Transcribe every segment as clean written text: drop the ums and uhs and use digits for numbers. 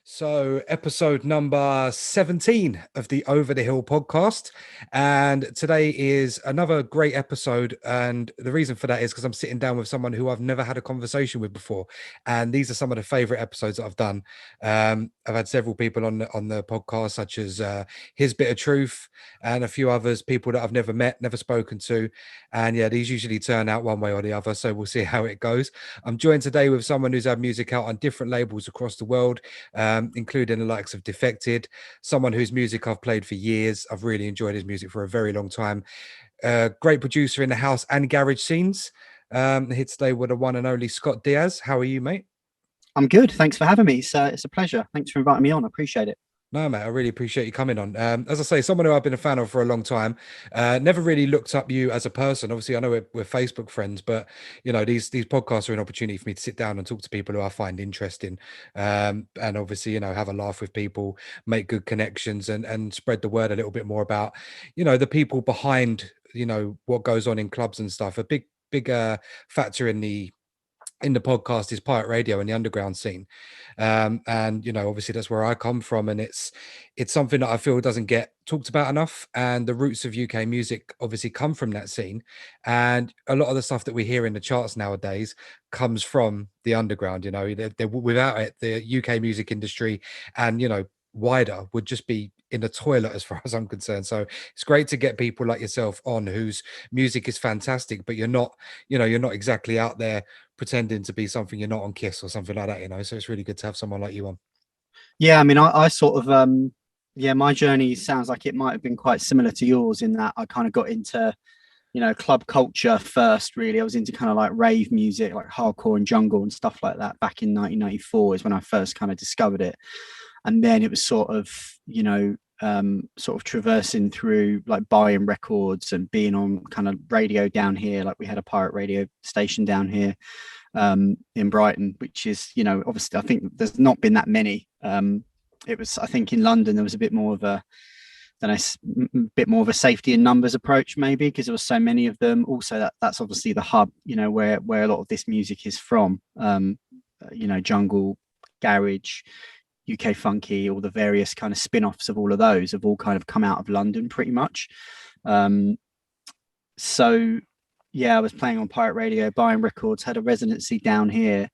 So, episode number 17 of the Over the Hill podcast. And today is another great episode. And the reason for that is because I'm sitting down with someone who I've never had a conversation with before. And these are some of the favorite episodes that I've done. I've had several people on the podcast, such as His Bit of Truth and a few others, people that I've never met, never spoken to. And yeah, these usually turn out one way or the other. So, we'll see how it goes. I'm joined today with someone who's had music out on different labels across the world, including the likes of Defected, someone whose music I've played for years. I've really enjoyed his music for a very long time. Great producer in the house and garage scenes. Here today with the one and only Scott Diaz. How are you, mate? I'm good. Thanks for having me. It's a pleasure. Thanks for inviting me on. I appreciate it. No, mate, I really appreciate you coming on. As I say, someone who I've been a fan of for a long time. Never really looked up you as a person. Obviously, I know we're Facebook friends, but these podcasts are an opportunity for me to sit down and talk to people who I find interesting. And obviously, have a laugh with people, make good connections, and spread the word a little bit more about, the people behind, what goes on in clubs and stuff. A big factor in the podcast is pirate radio and the underground scene. And obviously that's where I come from, and it's something that I feel doesn't get talked about enough, and the roots of UK music obviously come from that scene, and a lot of the stuff that we hear in the charts nowadays comes from the underground. Without it, the UK music industry and wider would just be in the toilet as far as I'm concerned. So it's great to get people like yourself on whose music is fantastic, but you're not exactly out there pretending to be something you're not on Kiss or something like that. So it's really good to have someone like you on. Yeah, I mean, I sort of yeah, my journey sounds like it might have been quite similar to yours in that I kind of got into, club culture first, really. I was into kind of like rave music, like hardcore and jungle and stuff like that back in 1994 is when I first kind of discovered it. And then it was sort of, sort of traversing through like buying records and being on kind of radio down here. Like we had a pirate radio station down here in Brighton, which is, obviously I think there's not been that many. It was, I think in London there was a bit more of a, then a bit more of a safety in numbers approach, maybe because there was so many of them. Also, that's obviously the hub, where a lot of this music is from. Jungle, garage, UK funky, all the various kind of spin-offs of all of those have all kind of come out of London pretty much. So yeah, I was playing on pirate radio, buying records, had a residency down here,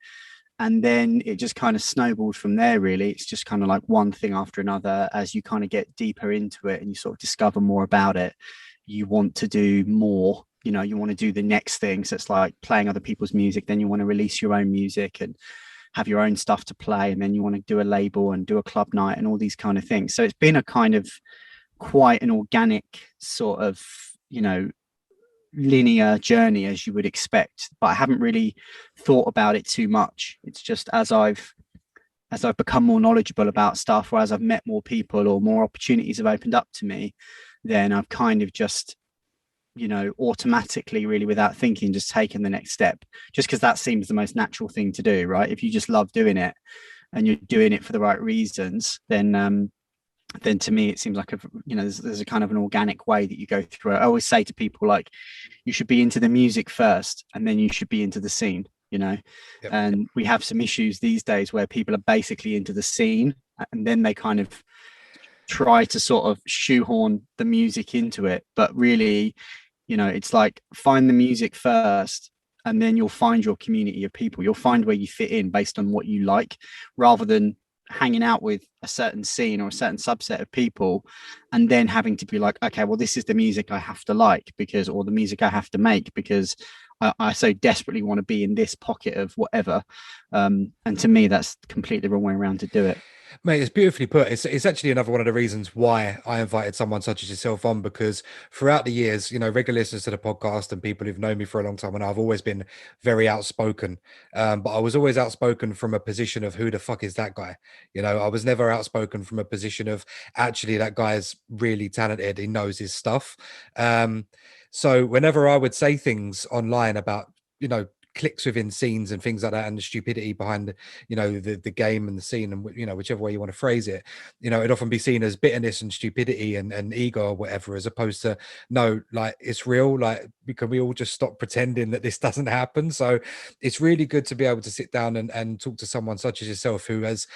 and then it just kind of snowballed from there. Really, it's just kind of like one thing after another. As you kind of get deeper into it and you sort of discover more about it, you want to do more. You want to do the next thing. So it's like playing other people's music, then you want to release your own music and have your own stuff to play, and then you want to do a label and do a club night and all these kind of things. So it's been a kind of quite an organic sort of, linear journey as you would expect, but I haven't really thought about it too much. It's just as I've become more knowledgeable about stuff, or as I've met more people or more opportunities have opened up to me, then I've kind of just, automatically, really without thinking, just taken the next step, just because that seems the most natural thing to do, right? If you just love doing it and you're doing it for the right reasons, then to me it seems like there's a kind of an organic way that you go through it. I always say to people, like, you should be into the music first and then you should be into the scene. Yep. And we have some issues these days where people are basically into the scene and then they kind of try to sort of shoehorn the music into it, but really, it's like, find the music first and then you'll find your community of people. You'll find where you fit in based on what you like, rather than hanging out with a certain scene or a certain subset of people and then having to be like, okay, well, this is the music I have to like because, or the music I have to make because I so desperately want to be in this pocket of whatever. And to me, that's completely the wrong way around to do it. Mate, it's beautifully put. It's actually another one of the reasons why I invited someone such as yourself on, because throughout the years, regular listeners to the podcast and people who've known me for a long time, and I've always been very outspoken. But I was always outspoken from a position of who the fuck is that guy? I was never outspoken from a position of actually that guy is really talented. He knows his stuff. So whenever I would say things online about, clicks within scenes and things like that, and the stupidity behind the game and the scene, and whichever way you want to phrase it, it'd often be seen as bitterness and stupidity and ego or whatever, as opposed to, no, like, it's real. Like, can we all just stop pretending that this doesn't happen? So it's really good to be able to sit down and talk to someone such as yourself, who has,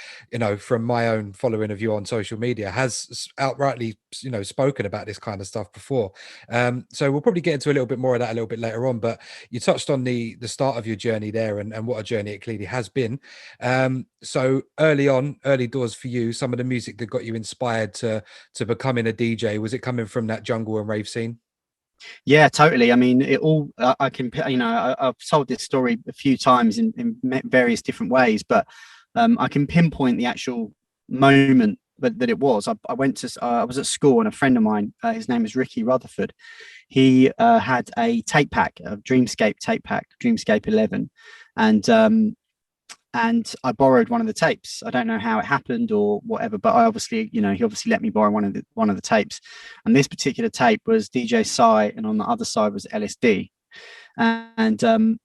from my own following of you on social media, has outrightly, spoken about this kind of stuff before. So we'll probably get into a little bit more of that a little bit later on, but you touched on the start of your journey there, and what a journey it clearly has been. So early doors for you, some of the music that got you inspired to becoming a DJ, was it coming from that jungle and rave scene? Yeah, totally. I mean, it all, I can, I've told this story a few times in various different ways, but I can pinpoint the actual moment that it was. I went to, I was at school, and a friend of mine, his name is Ricky Rutherford. He had a tape pack, a Dreamscape tape pack, Dreamscape 11. And I borrowed one of the tapes. I don't know how it happened or whatever, but I obviously, he obviously let me borrow one of the tapes. And this particular tape was DJ Psy, and on the other side was LSD. And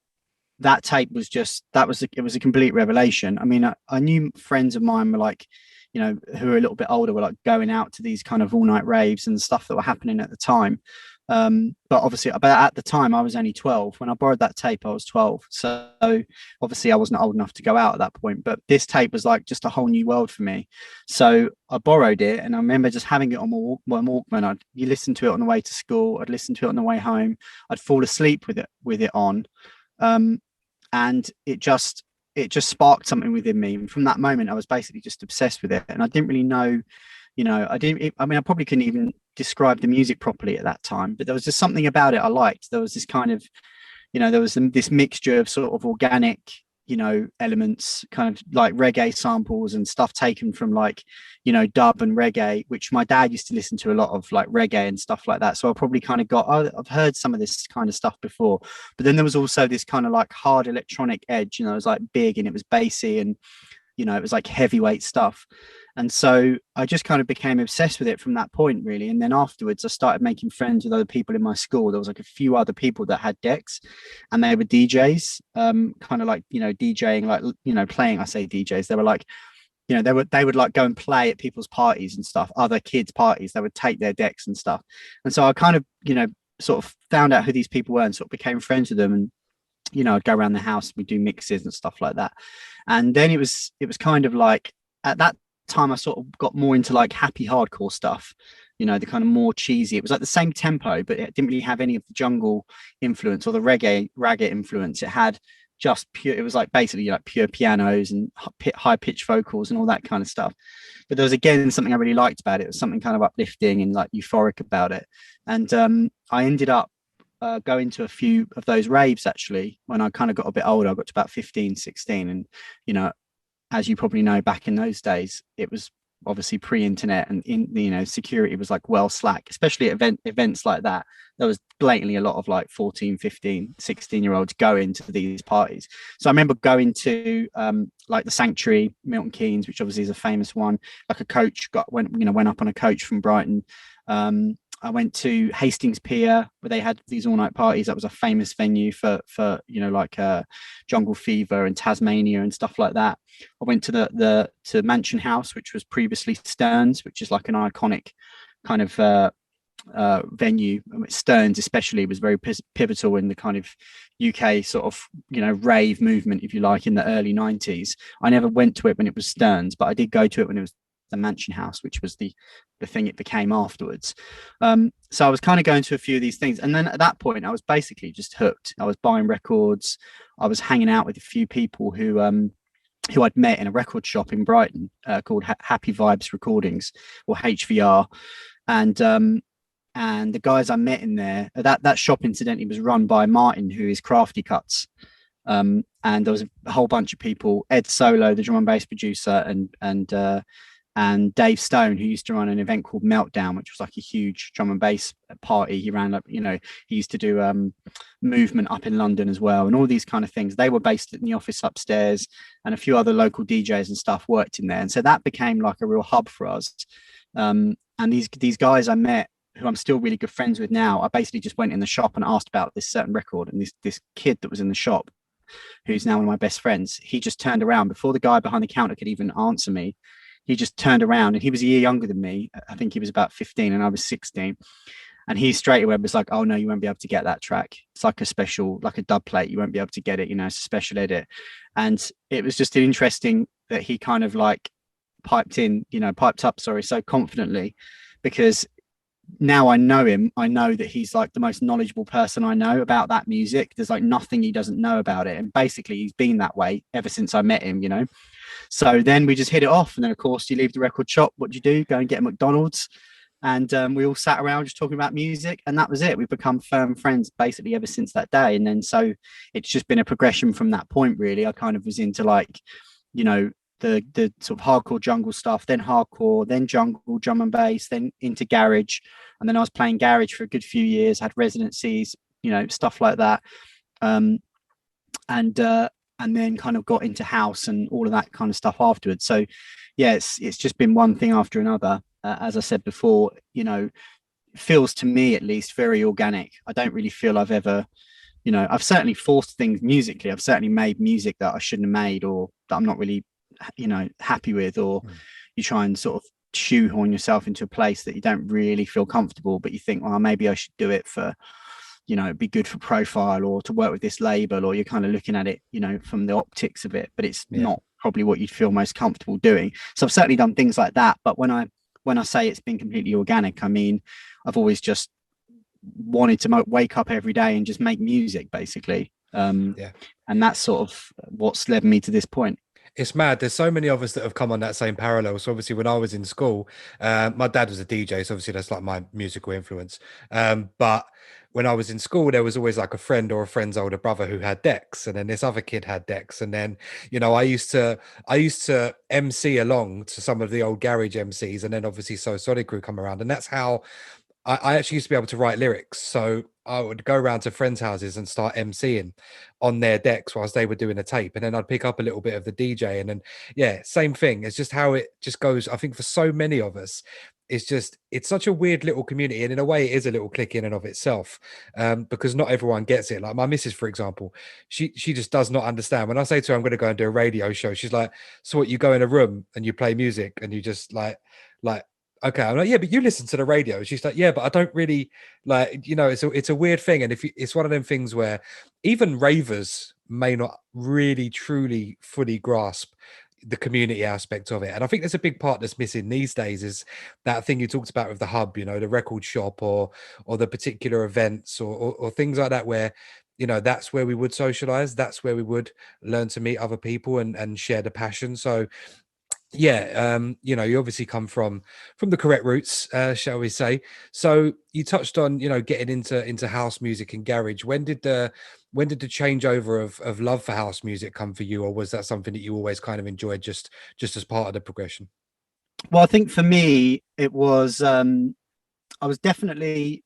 that tape was just, it was a complete revelation. I mean, I knew friends of mine were like, who are a little bit older, were like going out to these kind of all night raves and stuff that were happening at the time. But obviously, at the time I was only 12. When I borrowed that tape, I was 12. So obviously I wasn't old enough to go out at that point, but this tape was like just a whole new world for me. So I borrowed it, and I remember just having it on my Walkman. You listen to it on the way to school, I'd listen to it on the way home, I'd fall asleep with it on. And it just sparked something within me. And from that moment, I was basically just obsessed with it. And I didn't really know, I mean, I probably couldn't even describe the music properly at that time, but there was just something about it I liked. There was this kind of, there was this mixture of sort of organic, elements, kind of like reggae samples and stuff taken from like, dub and reggae, which my dad used to listen to a lot of, like reggae and stuff like that. So I probably kind of got, oh, I've heard some of this kind of stuff before. But then there was also this kind of like hard electronic edge, it was like big and it was bassy, and it was like heavyweight stuff. And so I just kind of became obsessed with it from that point, really. And then afterwards, I started making friends with other people in my school. There was like a few other people that had decks, and they were DJs, kind of like, DJing, like, playing. I say DJs, they were like, they would like go and play at people's parties and stuff, other kids' parties. They would take their decks and stuff. And so I kind of, sort of found out who these people were and sort of became friends with them. And I'd go around the house, we'd do mixes and stuff like that. And then it was kind of like, at that time I sort of got more into like happy hardcore stuff, the kind of more cheesy. It was like the same tempo, but it didn't really have any of the jungle influence or the reggae influence. It had just pure, it was like basically like pure pianos and high pitched vocals and all that kind of stuff. But there was, again, something I really liked about it. It was something kind of uplifting and like euphoric about it. And I ended up going to a few of those raves, actually, when I kind of got a bit older. I got to about 15, 16. And as you probably know, back in those days, it was obviously pre-internet, and security was like well slack, especially at events like that. There was blatantly a lot of like 14, 15, 16-year-olds going to these parties. So I remember going to like the Sanctuary, Milton Keynes, which obviously is a famous one. Like a coach went up on a coach from Brighton. I went to Hastings Pier, where they had these all-night parties. That was a famous venue for like Jungle Fever and Tasmania and stuff like that. I went to to Mansion House, which was previously Stearns, which is like an iconic kind of venue. Stearns especially was very pivotal in the kind of UK sort of rave movement, if you like, in the early 90s. I never went to it when it was Stearns, but I did go to it when it was the Mansion House, which was the thing it became afterwards. So I was kind of going to a few of these things, and then at that point I was basically just hooked. I was buying records. I was hanging out with a few people who I'd met in a record shop in Brighton called Happy Vibes Recordings, or HVR. And the guys I met in there, that shop incidentally was run by Martin, who is Crafty Cuts. And there was a whole bunch of people: Ed Solo, the drum and bass producer, and Dave Stone, who used to run an event called Meltdown, which was like a huge drum and bass party. He ran up, he used to do Movement up in London as well, and all these kind of things. They were based in the office upstairs, and a few other local DJs and stuff worked in there. And so that became like a real hub for us. And these guys I met, who I'm still really good friends with now, I basically just went in the shop and asked about this certain record, and this kid that was in the shop who's now one of my best friends. He just turned around before the guy behind the counter could even answer me. He just turned around, and he was a year younger than me. I think he was about 15 and I was 16. And he straight away was like, "Oh no, you won't be able to get that track. It's like a special, like a dub plate. You won't be able to get it. You know, it's a special edit." And it was just interesting that he kind of like piped up, sorry, so confidently, because now I know him. I know that he's like the most knowledgeable person I know about that music. There's like nothing he doesn't know about it. And basically, he's been that way ever since I met him, you know? So then we just hit it off. And then, of course, you leave the record shop. What do you do? Go and get a McDonald's. And we all sat around just talking about music. And that was it. We've become firm friends basically ever since that day. And then so it's just been a progression from that point, really. I kind of was into like, you know, the sort of hardcore jungle stuff, then hardcore, then jungle, drum and bass, then into garage. And then I was playing garage for a good few years, had residencies, you know, stuff like that. Um, and then kind of got into house and all of that kind of stuff afterwards. So yeah, it's just been one thing after another. As I said before, you know, feels to me at least very organic. I don't really feel I've ever, you know, I've certainly forced things musically. I've certainly made music that I shouldn't have made, or that I'm not really, you know, happy with, or you try and sort of shoehorn yourself into a place that you don't really feel comfortable, but you think, well, maybe I should do it for, you know, it'd be good for profile or to work with this label, or you're kind of looking at it, you know, from the optics of it, but it's not probably what you'd feel most comfortable doing. So I've certainly done things like that. But when I say it's been completely organic, I mean, I've always just wanted to wake up every day and just make music, basically. And that's sort of what's led me to this point. It's mad. There's so many of us that have come on that same parallel. So obviously, when I was in school, my dad was a DJ, so obviously that's like my musical influence. But when I was in school, there was always like a friend or a friend's older brother who had decks, and then this other kid had decks, and then you know I used to MC along to some of the old garage MCs, and then obviously So Solid Crew come around, and that's how I actually used to be able to write lyrics. So I would go around to friends' houses and start MCing on their decks whilst they were doing a tape. And then I'd pick up a little bit of the DJ. And then, yeah, same thing. It's just how it just goes. I think for so many of us, it's such a weird little community. And in a way, it is a little clique in and of itself, because not everyone gets it. Like my missus, for example, she just does not understand. When I say to her, I'm going to go and do a radio show, she's like, so what, you go in a room and you play music and you just like, okay, I'm like, yeah, but you listen to the radio. She's like, yeah, but I don't really like, you know, it's a weird thing. And it's one of them things where even ravers may not really truly fully grasp the community aspect of it. And I think there's a big part that's missing these days is that thing you talked about with the hub, you know, the record shop or the particular events or things like that, where you know that's where we would socialize, that's where we would learn to meet other people and share the passion. So yeah, you know, you obviously come from the correct roots, shall we say. So you touched on, you know, getting into house music and garage. When did the changeover of love for house music come for you, or was that something that you always kind of enjoyed just as part of the progression? Well, I think for me, it was, I was definitely,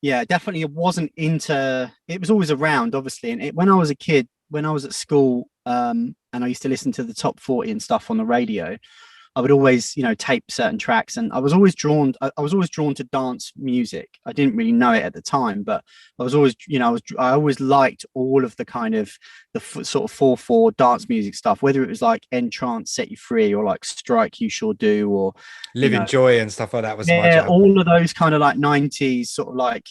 yeah, definitely it wasn't into, it was always around, obviously. And when I was a kid, when I was at school, and I used to listen to the top 40 and stuff on the radio, I would always, you know, tape certain tracks, and I was always drawn. I was always drawn to dance music. I didn't really know it at the time, but I was always, you know, I always liked all of the kind of sort of 4/4 dance music stuff, whether it was like Entrance, Set You Free, or like Strike You Sure Do, or you Live in know, Joy and stuff like that was my yeah, jam. all of those kind of like 90s sort of like,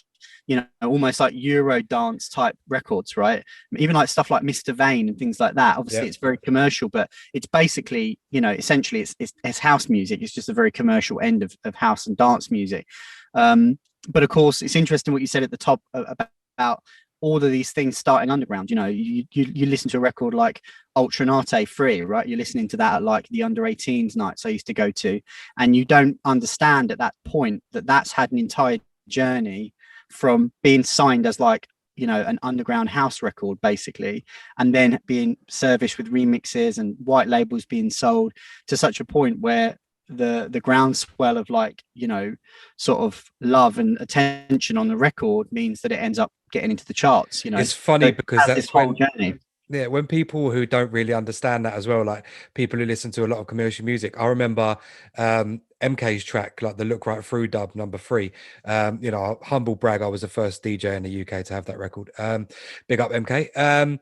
you know, almost like Euro dance type records, right? Even like stuff like Mr. Vane and things like that. Obviously, Yeah. it's very commercial, but it's basically, you know, essentially it's house music. It's just a very commercial end of house and dance music. But of course, it's interesting what you said at the top about all of these things starting underground. You know, you listen to a record like Ultra Nate Free, right? You're listening to that at like the under 18s nights I used to go to, and you don't understand at that point that that's had an entire journey from being signed as like, you know, an underground house record basically, and then being serviced with remixes and white labels being sold to such a point where the groundswell of like, you know, sort of love and attention on the record means that it ends up getting into the charts, you know. It's So funny it because has this that's whole when, journey. yeah, when people who don't really understand that as well, like people who listen to a lot of commercial music, I remember MK's track, like the Look Right Through dub #3. You know, humble brag, I was the first DJ in the UK to have that record. Big up MK.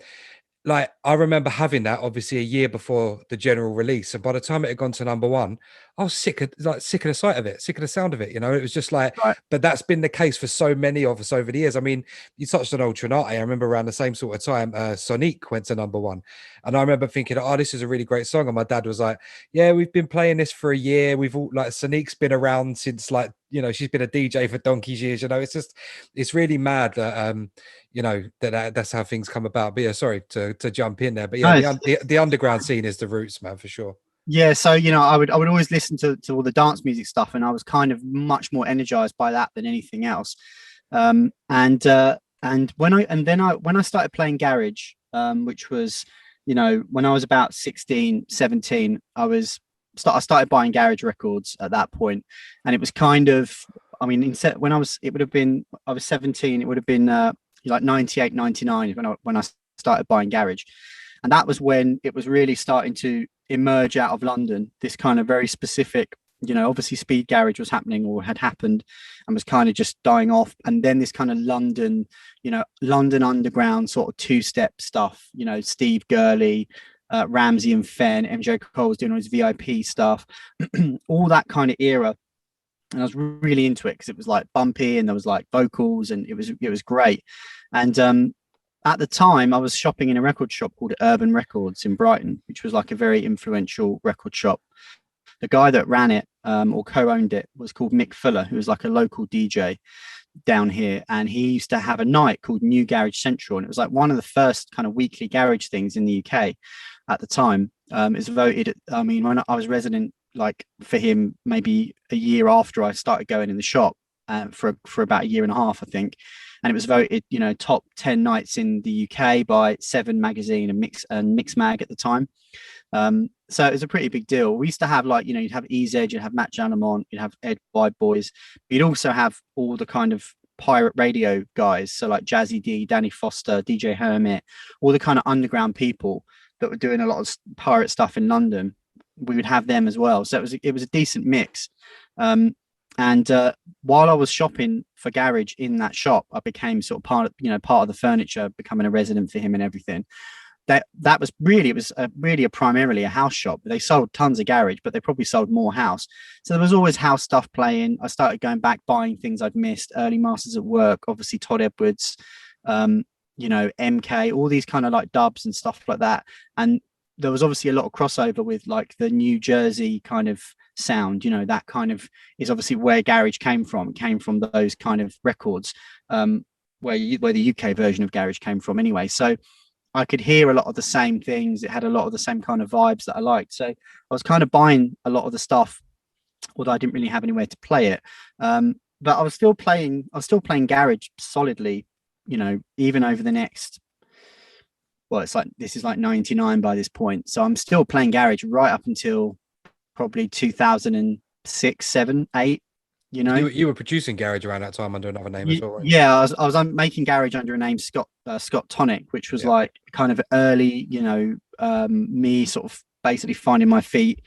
like I remember having that obviously a year before the general release. And by the time it had gone to number one, I was sick of the sight of it, sick of the sound of it. You know, it was just like, Right. but that's been the case for so many of us over the years. I mean, you touched on Ultranate. I remember around the same sort of time, Sonic went to number one. And I remember thinking, oh, this is a really great song. And my dad was like, yeah, we've been playing this for a year. We've all like Sonic's been around since like, you know, she's been a DJ for donkey's years. You know, it's just, it's really mad that you know that's how things come about. But yeah, sorry to jump in there, but yeah, Nice. the underground scene is the roots, man, for sure. Yeah, so I would always listen to all the dance music stuff, and I was kind of much more energized by that than anything else. And when I started playing garage, which was, when I was about 16, 17, I started buying garage records at that point, and it was kind of, I mean, when it would have been, I was 17, it would have been like 98, 99 when I started buying garage, and that was when it was really starting to emerge out of London. This kind of very specific, obviously speed garage was happening or had happened and was kind of just dying off. And then this kind of London underground sort of two-step stuff, Steve Gurley, Ramsey and Fenn, MJ Cole was doing all his VIP stuff, all that kind of era. And I was really into it because it was like bumpy and there was like vocals and it was great. And at the time, I was shopping in a record shop called Urban Records in Brighton, which was like a very influential record shop. The guy that ran it or co-owned it was called Mick Fuller, who was like a local DJ down here, and he used to have a night called New Garage Central, and it was like one of the first kind of weekly garage things in the UK at the time. It's voted, I mean, when I was resident, like for him, maybe a year after I started going in the shop, for about a year and a half, I think, and it was voted, top 10 nights in the UK by Seven magazine and Mix Mag at the time. So it was a pretty big deal. We used to have like, you'd have EZ, you'd have Matt Janamont, you'd have Ed Wide Boys. You'd also have all the kind of pirate radio guys. So like Jazzy D, Danny Foster, DJ Hermit, all the kind of underground people that were doing a lot of pirate stuff in London. We would have them as well. So it was a decent mix. And while I was shopping for garage in that shop, I became sort of part of the furniture, becoming a resident for him and everything. That was really, it was primarily a house shop. They sold tons of garage, but they probably sold more house. So there was always house stuff playing. I started going back, buying things I'd missed, early Masters at Work, obviously Todd Edwards, MK, all these kind of like dubs and stuff like that. And there was obviously a lot of crossover with like the New Jersey kind of sound, that kind of is obviously where garage came from. It came from those kind of records, where the UK version of garage came from anyway. So I could hear a lot of the same things. It had a lot of the same kind of vibes that I liked. So I was kind of buying a lot of the stuff, although I didn't really have anywhere to play it. But I was still playing garage solidly, even over the next, well, it's like, this is like 99 by this point. So I'm still playing garage right up until probably 2006, 7, 8. You were producing garage around that time under another name as well, right? Yeah, I was making garage under a name, Scott Tonic, which was like kind of early, me sort of basically finding my feet,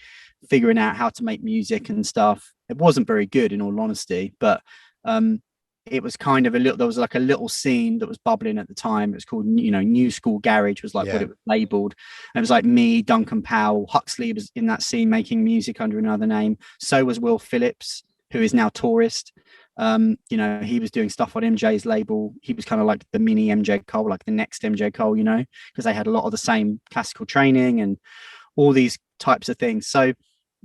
figuring out how to make music and stuff. It wasn't very good, in all honesty, but it was kind of there was like a little scene that was bubbling at the time. It was called, New School Garage was like what it was labeled. And it was like me, Duncan Powell, Huxley was in that scene making music under another name. So was Will Phillips, who is now Tourist. He was doing stuff on MJ's label. He was kind of like the mini MJ Cole, like the next MJ Cole, because they had a lot of the same classical training and all these types of things. So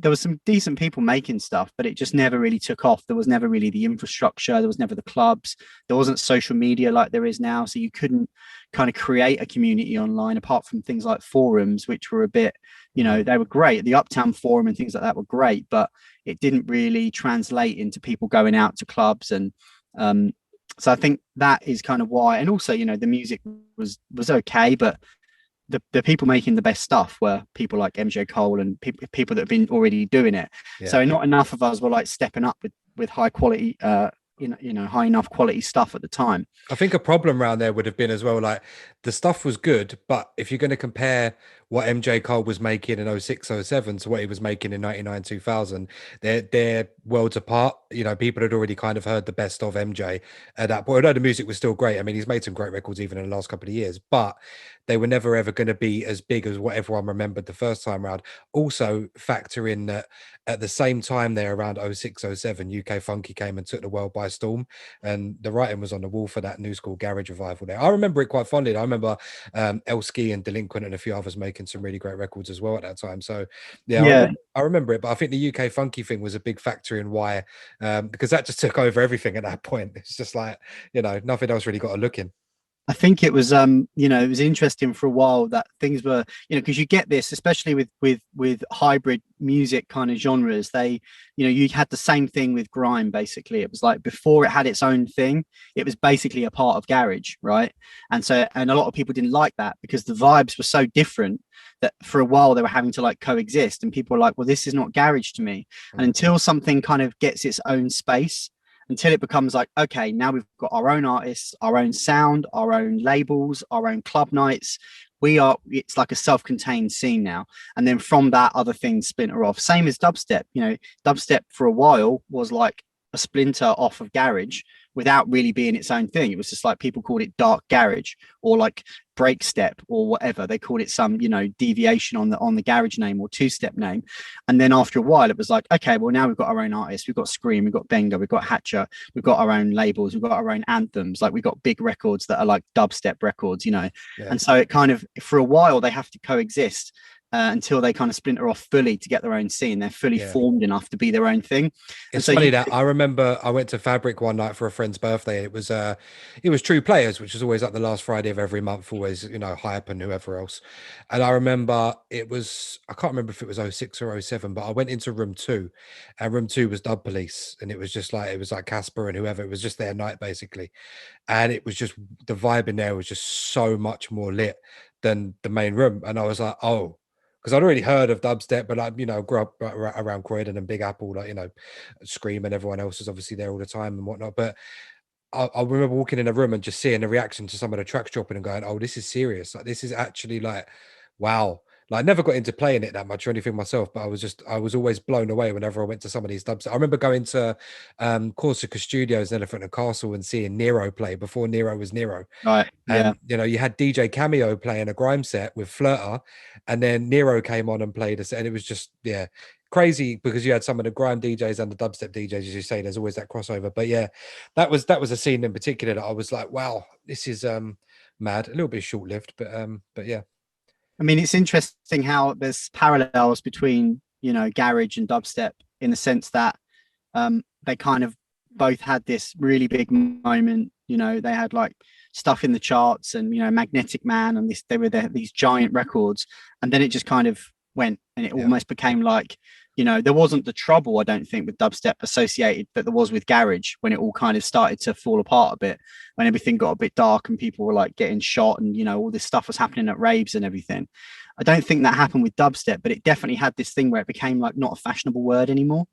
there was some decent people making stuff, but it just never really took off. There was never really the infrastructure. There was never the clubs. There wasn't social media like there is now. So you couldn't kind of create a community online, apart from things like forums, which were a bit, they were great. The Uptown Forum and things like that were great, but it didn't really translate into people going out to clubs. And so I think that is kind of why. And also, the music was okay, but the people making the best stuff were people like MJ Cole and people that have been already doing it. Yeah. So not enough of us were like stepping up with high quality, high enough quality stuff at the time. I think a problem around there would have been as well, like the stuff was good, but if you're going to compare what MJ Cole was making in 06, 07 to what he was making in 99, 2000. They're worlds apart. You know, people had already kind of heard the best of MJ at that point. Although the music was still great. I mean, he's made some great records even in the last couple of years, but they were never ever going to be as big as what everyone remembered the first time around. Also, factor in that at the same time there, around 06, 07, UK Funky came and took the world by storm, and the writing was on the wall for that new school garage revival there. I remember it quite fondly. I remember Elski and Delinquent and a few others making some really great records as well at that time. So yeah, Yeah, I remember it. But I think the UK Funky thing was a big factor in why, because that just took over everything at that point. It's just like, you know, nothing else really got a look in. I think it was it was interesting for a while that things were, because you get this, especially with hybrid music kind of genres. You had the same thing with grime. Basically, it was like before it had its own thing, it was basically a part of garage, right? And a lot of people didn't like that because the vibes were so different that for a while they were having to like coexist, and people were like, well, this is not garage to me. And until something kind of gets its own space, until it becomes like, okay, now we've got our own artists, our own sound, our own labels, our own club nights. It's like a self-contained scene now. And then from that, other things splinter off. Same as dubstep. Dubstep for a while was like a splinter off of garage without really being its own thing. It was just like people called it dark garage or like break step or whatever. They called it some, deviation on the garage name or two-step name. And then after a while, it was like, okay, well, now we've got our own artists. We've got Scream, we've got Benga, we've got Hatcher, we've got our own labels, we've got our own anthems. Like we've got big records that are like dubstep records, Yeah. And so it kind of, for a while, they have to coexist. Until they kind of splinter off fully to get their own scene. They're fully formed enough to be their own thing. It's funny that I remember I went to Fabric one night for a friend's birthday. It was True Players, which is always like the last Friday of every month, always, Hype and whoever else. And I remember I can't remember if it was 06 or 07, but I went into room 2, and room 2 was Dub Police, and it was like Casper and whoever. It was just their night basically. And it was just the vibe in there was just so much more lit than the main room. And I was like, oh, because I'd already heard of dubstep, but I, grew up around Croydon and Big Apple, like, Scream and everyone else is obviously there all the time and whatnot. But I remember walking in a room and just seeing the reaction to some of the tracks dropping and going, "Oh, this is serious! Like, this is actually like, wow!" Like, I never got into playing it that much or anything myself, but I was always blown away whenever I went to some of these dubs. I remember going to Corsica Studios, Elephant and Castle, and seeing Nero play before Nero was Nero. right, yeah. And you had DJ Cameo playing a grime set with Flirter, and then Nero came on and played us, and it was just crazy because you had some of the grime DJs and the dubstep DJs, as you say. There's always that crossover, but yeah, that was a scene in particular that I was like, wow, this is mad. A little bit short lived, but yeah. I mean, it's interesting how there's parallels between garage and dubstep in the sense that they kind of both had this really big moment. They had like stuff in the charts and Magnetic Man and they were these giant records, and then it just kind of went and it almost became like there wasn't the trouble, I don't think, with dubstep associated that there was with garage when it all kind of started to fall apart a bit, when everything got a bit dark and people were like getting shot and all this stuff was happening at raves and everything. I don't think that happened with dubstep, but it definitely had this thing where it became like not a fashionable word anymore.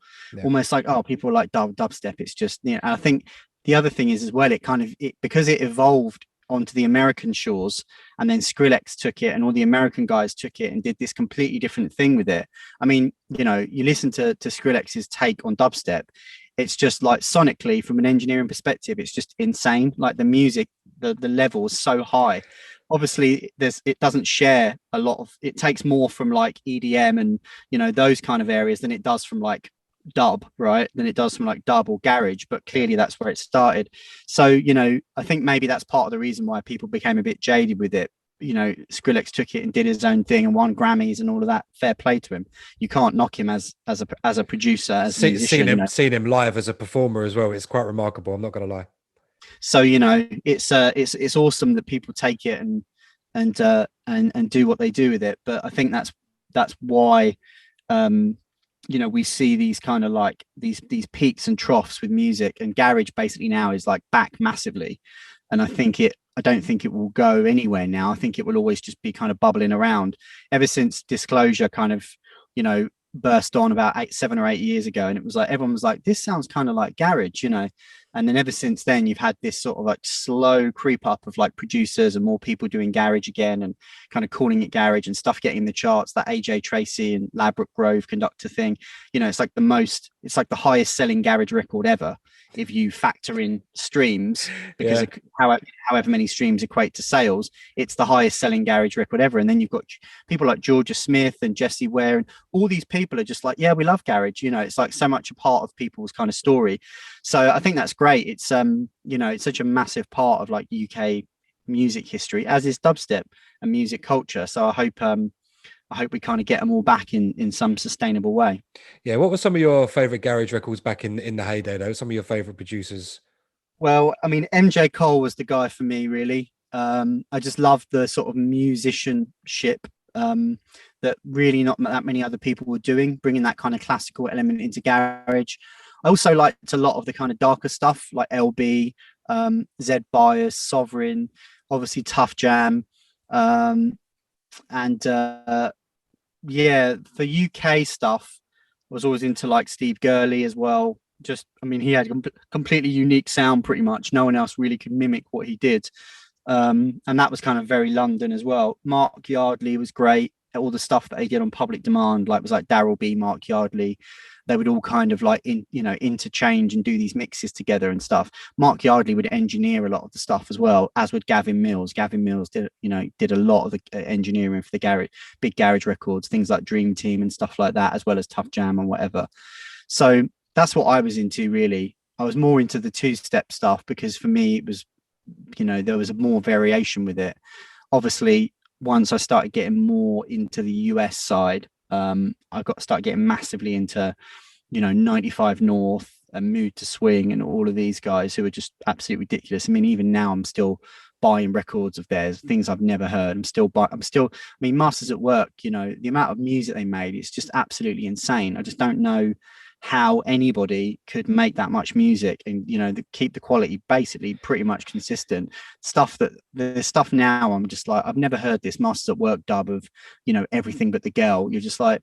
Almost like, oh, people are like dubstep, it's just and I think the other thing is as well, because it evolved onto the American shores, and then Skrillex took it and all the American guys took it and did this completely different thing with it. I mean, you listen to Skrillex's take on dubstep, it's just like sonically from an engineering perspective, it's just insane. Like the music, the level is so high. Obviously it doesn't share a lot of, it takes more from like EDM and those kind of areas than it does from like dub, right, than it does from like dub or garage, but clearly that's where it started. So I think maybe that's part of the reason why people became a bit jaded with it. Skrillex took it and did his own thing and won Grammys and all of that. Fair play to him. You can't knock him as a producer, as a musician. Seen him live as a performer as well. It's quite remarkable, I'm not gonna lie. So it's awesome that people take it and do what they do with it. But I think that's why we see these kind of like these peaks and troughs with music, and garage basically now is like back massively. And I don't think it will go anywhere now. I think it will always just be kind of bubbling around ever since Disclosure kind of, burst on about 7 or 8 years ago. And it was like, everyone was like, this sounds kind of like garage, And then ever since then, you've had this sort of like slow creep up of like producers and more people doing garage again and kind of calling it garage and stuff getting the charts. That AJ Tracy and Ladbroke Grove Conductor thing, you know, it's like the highest selling garage record ever if you factor in streams, because Yeah. however many streams equate to sales, it's the highest selling garage record ever. And then you've got people like Georgia Smith and Jesse Ware, and all these people are just like, yeah, we love garage. You know, it's like so much a part of people's kind of story. So I think that's great. It's you know, it's such a massive part of like UK music history, as is dubstep and music culture. So I hope we kind of get them all back in some sustainable way. Yeah. What were some of your favorite garage records back in the heyday, though? Some of your favorite producers? Well, I mean, MJ Cole was the guy for me, really. I just love the sort of musicianship that really not that many other people were doing, bringing that kind of classical element into garage. I also liked a lot of the kind of darker stuff like LB, Zed Bias, Sovereign, obviously Tough Jam, and yeah, for UK stuff, I was always into like Steve Gurley as well. Just, I mean, he had a completely unique sound. Pretty much, no one else really could mimic what he did, and that was kind of very London as well. Mark Yardley was great. All the stuff that they did on Public Demand, like was like Daryl B, Mark Yardley. They would all kind of like interchange and do these mixes together and stuff. Mark Yardley would engineer a lot of the stuff as well, as would Gavin Mills. Gavin Mills did a lot of the engineering for the garage, big garage records, things like Dream Team and stuff like that, as well as Tough Jam and whatever. So that's what I was into, really. I was more into the two-step stuff because for me it was, there was more variation with it. Obviously, once I started getting more into the US side, I got to start getting massively into 95 North and Mood to Swing and all of these guys who are just absolutely ridiculous. I mean, even now I'm still buying records of theirs, things I've never heard. I mean, Masters at Work, the amount of music they made, it's just absolutely insane. I just don't know how anybody could make that much music and keep the quality basically pretty much consistent. The stuff now, I'm just like, I've never heard this Masters at Work dub of Everything But the Girl. You're just like,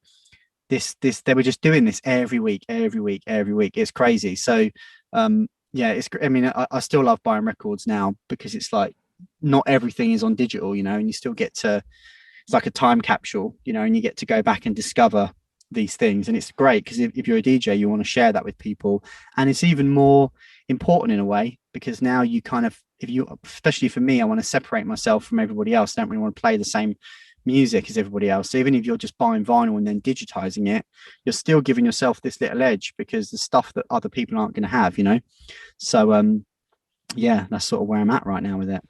this they were just doing this every week. It's crazy. So yeah, I mean, I still love buying records now because it's like not everything is on digital, and you still get to, it's like a time capsule, and you get to go back and discover these things. And it's great because if you're a DJ, you want to share that with people. And it's even more important in a way because now you kind of, especially for me, I want to separate myself from everybody else. I don't really want to play the same music as everybody else. So even if you're just buying vinyl and then digitizing it, you're still giving yourself this little edge because the stuff that other people aren't going to have, So yeah, that's sort of where I'm at right now with it.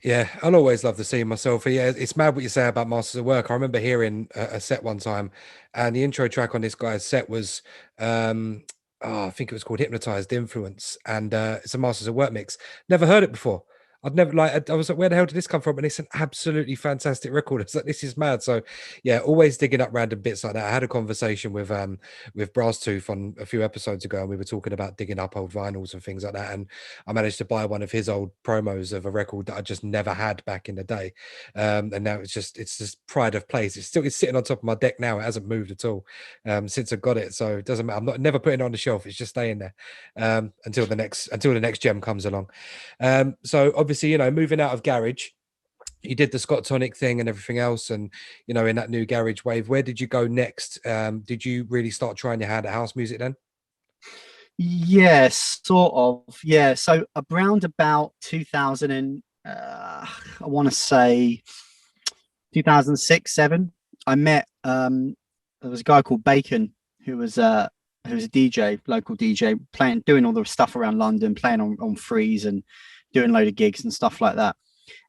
Yeah, I'll always love the scene myself. Yeah, it's mad what you say about Masters of Work. I remember hearing a set one time, and the intro track on this guy's set was, I think it was called "Hypnotized Influence," and it's a Masters of Work mix. Never heard it before. I'd never I was like, where the hell did this come from? And it's an absolutely fantastic record. It's like, this is mad. So yeah, always digging up random bits like that. I had a conversation with Brass Tooth on a few episodes ago, and we were talking about digging up old vinyls and things like that. And I managed to buy one of his old promos of a record that I just never had back in the day. And now it's just pride of place. It's sitting on top of my deck now. It hasn't moved at all since I got it. So it doesn't matter. I'm never putting it on the shelf. It's just staying there until the next gem comes along. So obviously, moving out of garage, you did the Scott Tonic thing and everything else, and in that new garage wave, where did you go next? Did you really start trying your hand at house music then? Yes, sort of. Yeah. So around about 2000 and I want to say 2006, 7, I met there was a guy called Bacon who was a DJ, local DJ, doing all the stuff around London, playing on Freeze and doing a load of gigs and stuff like that.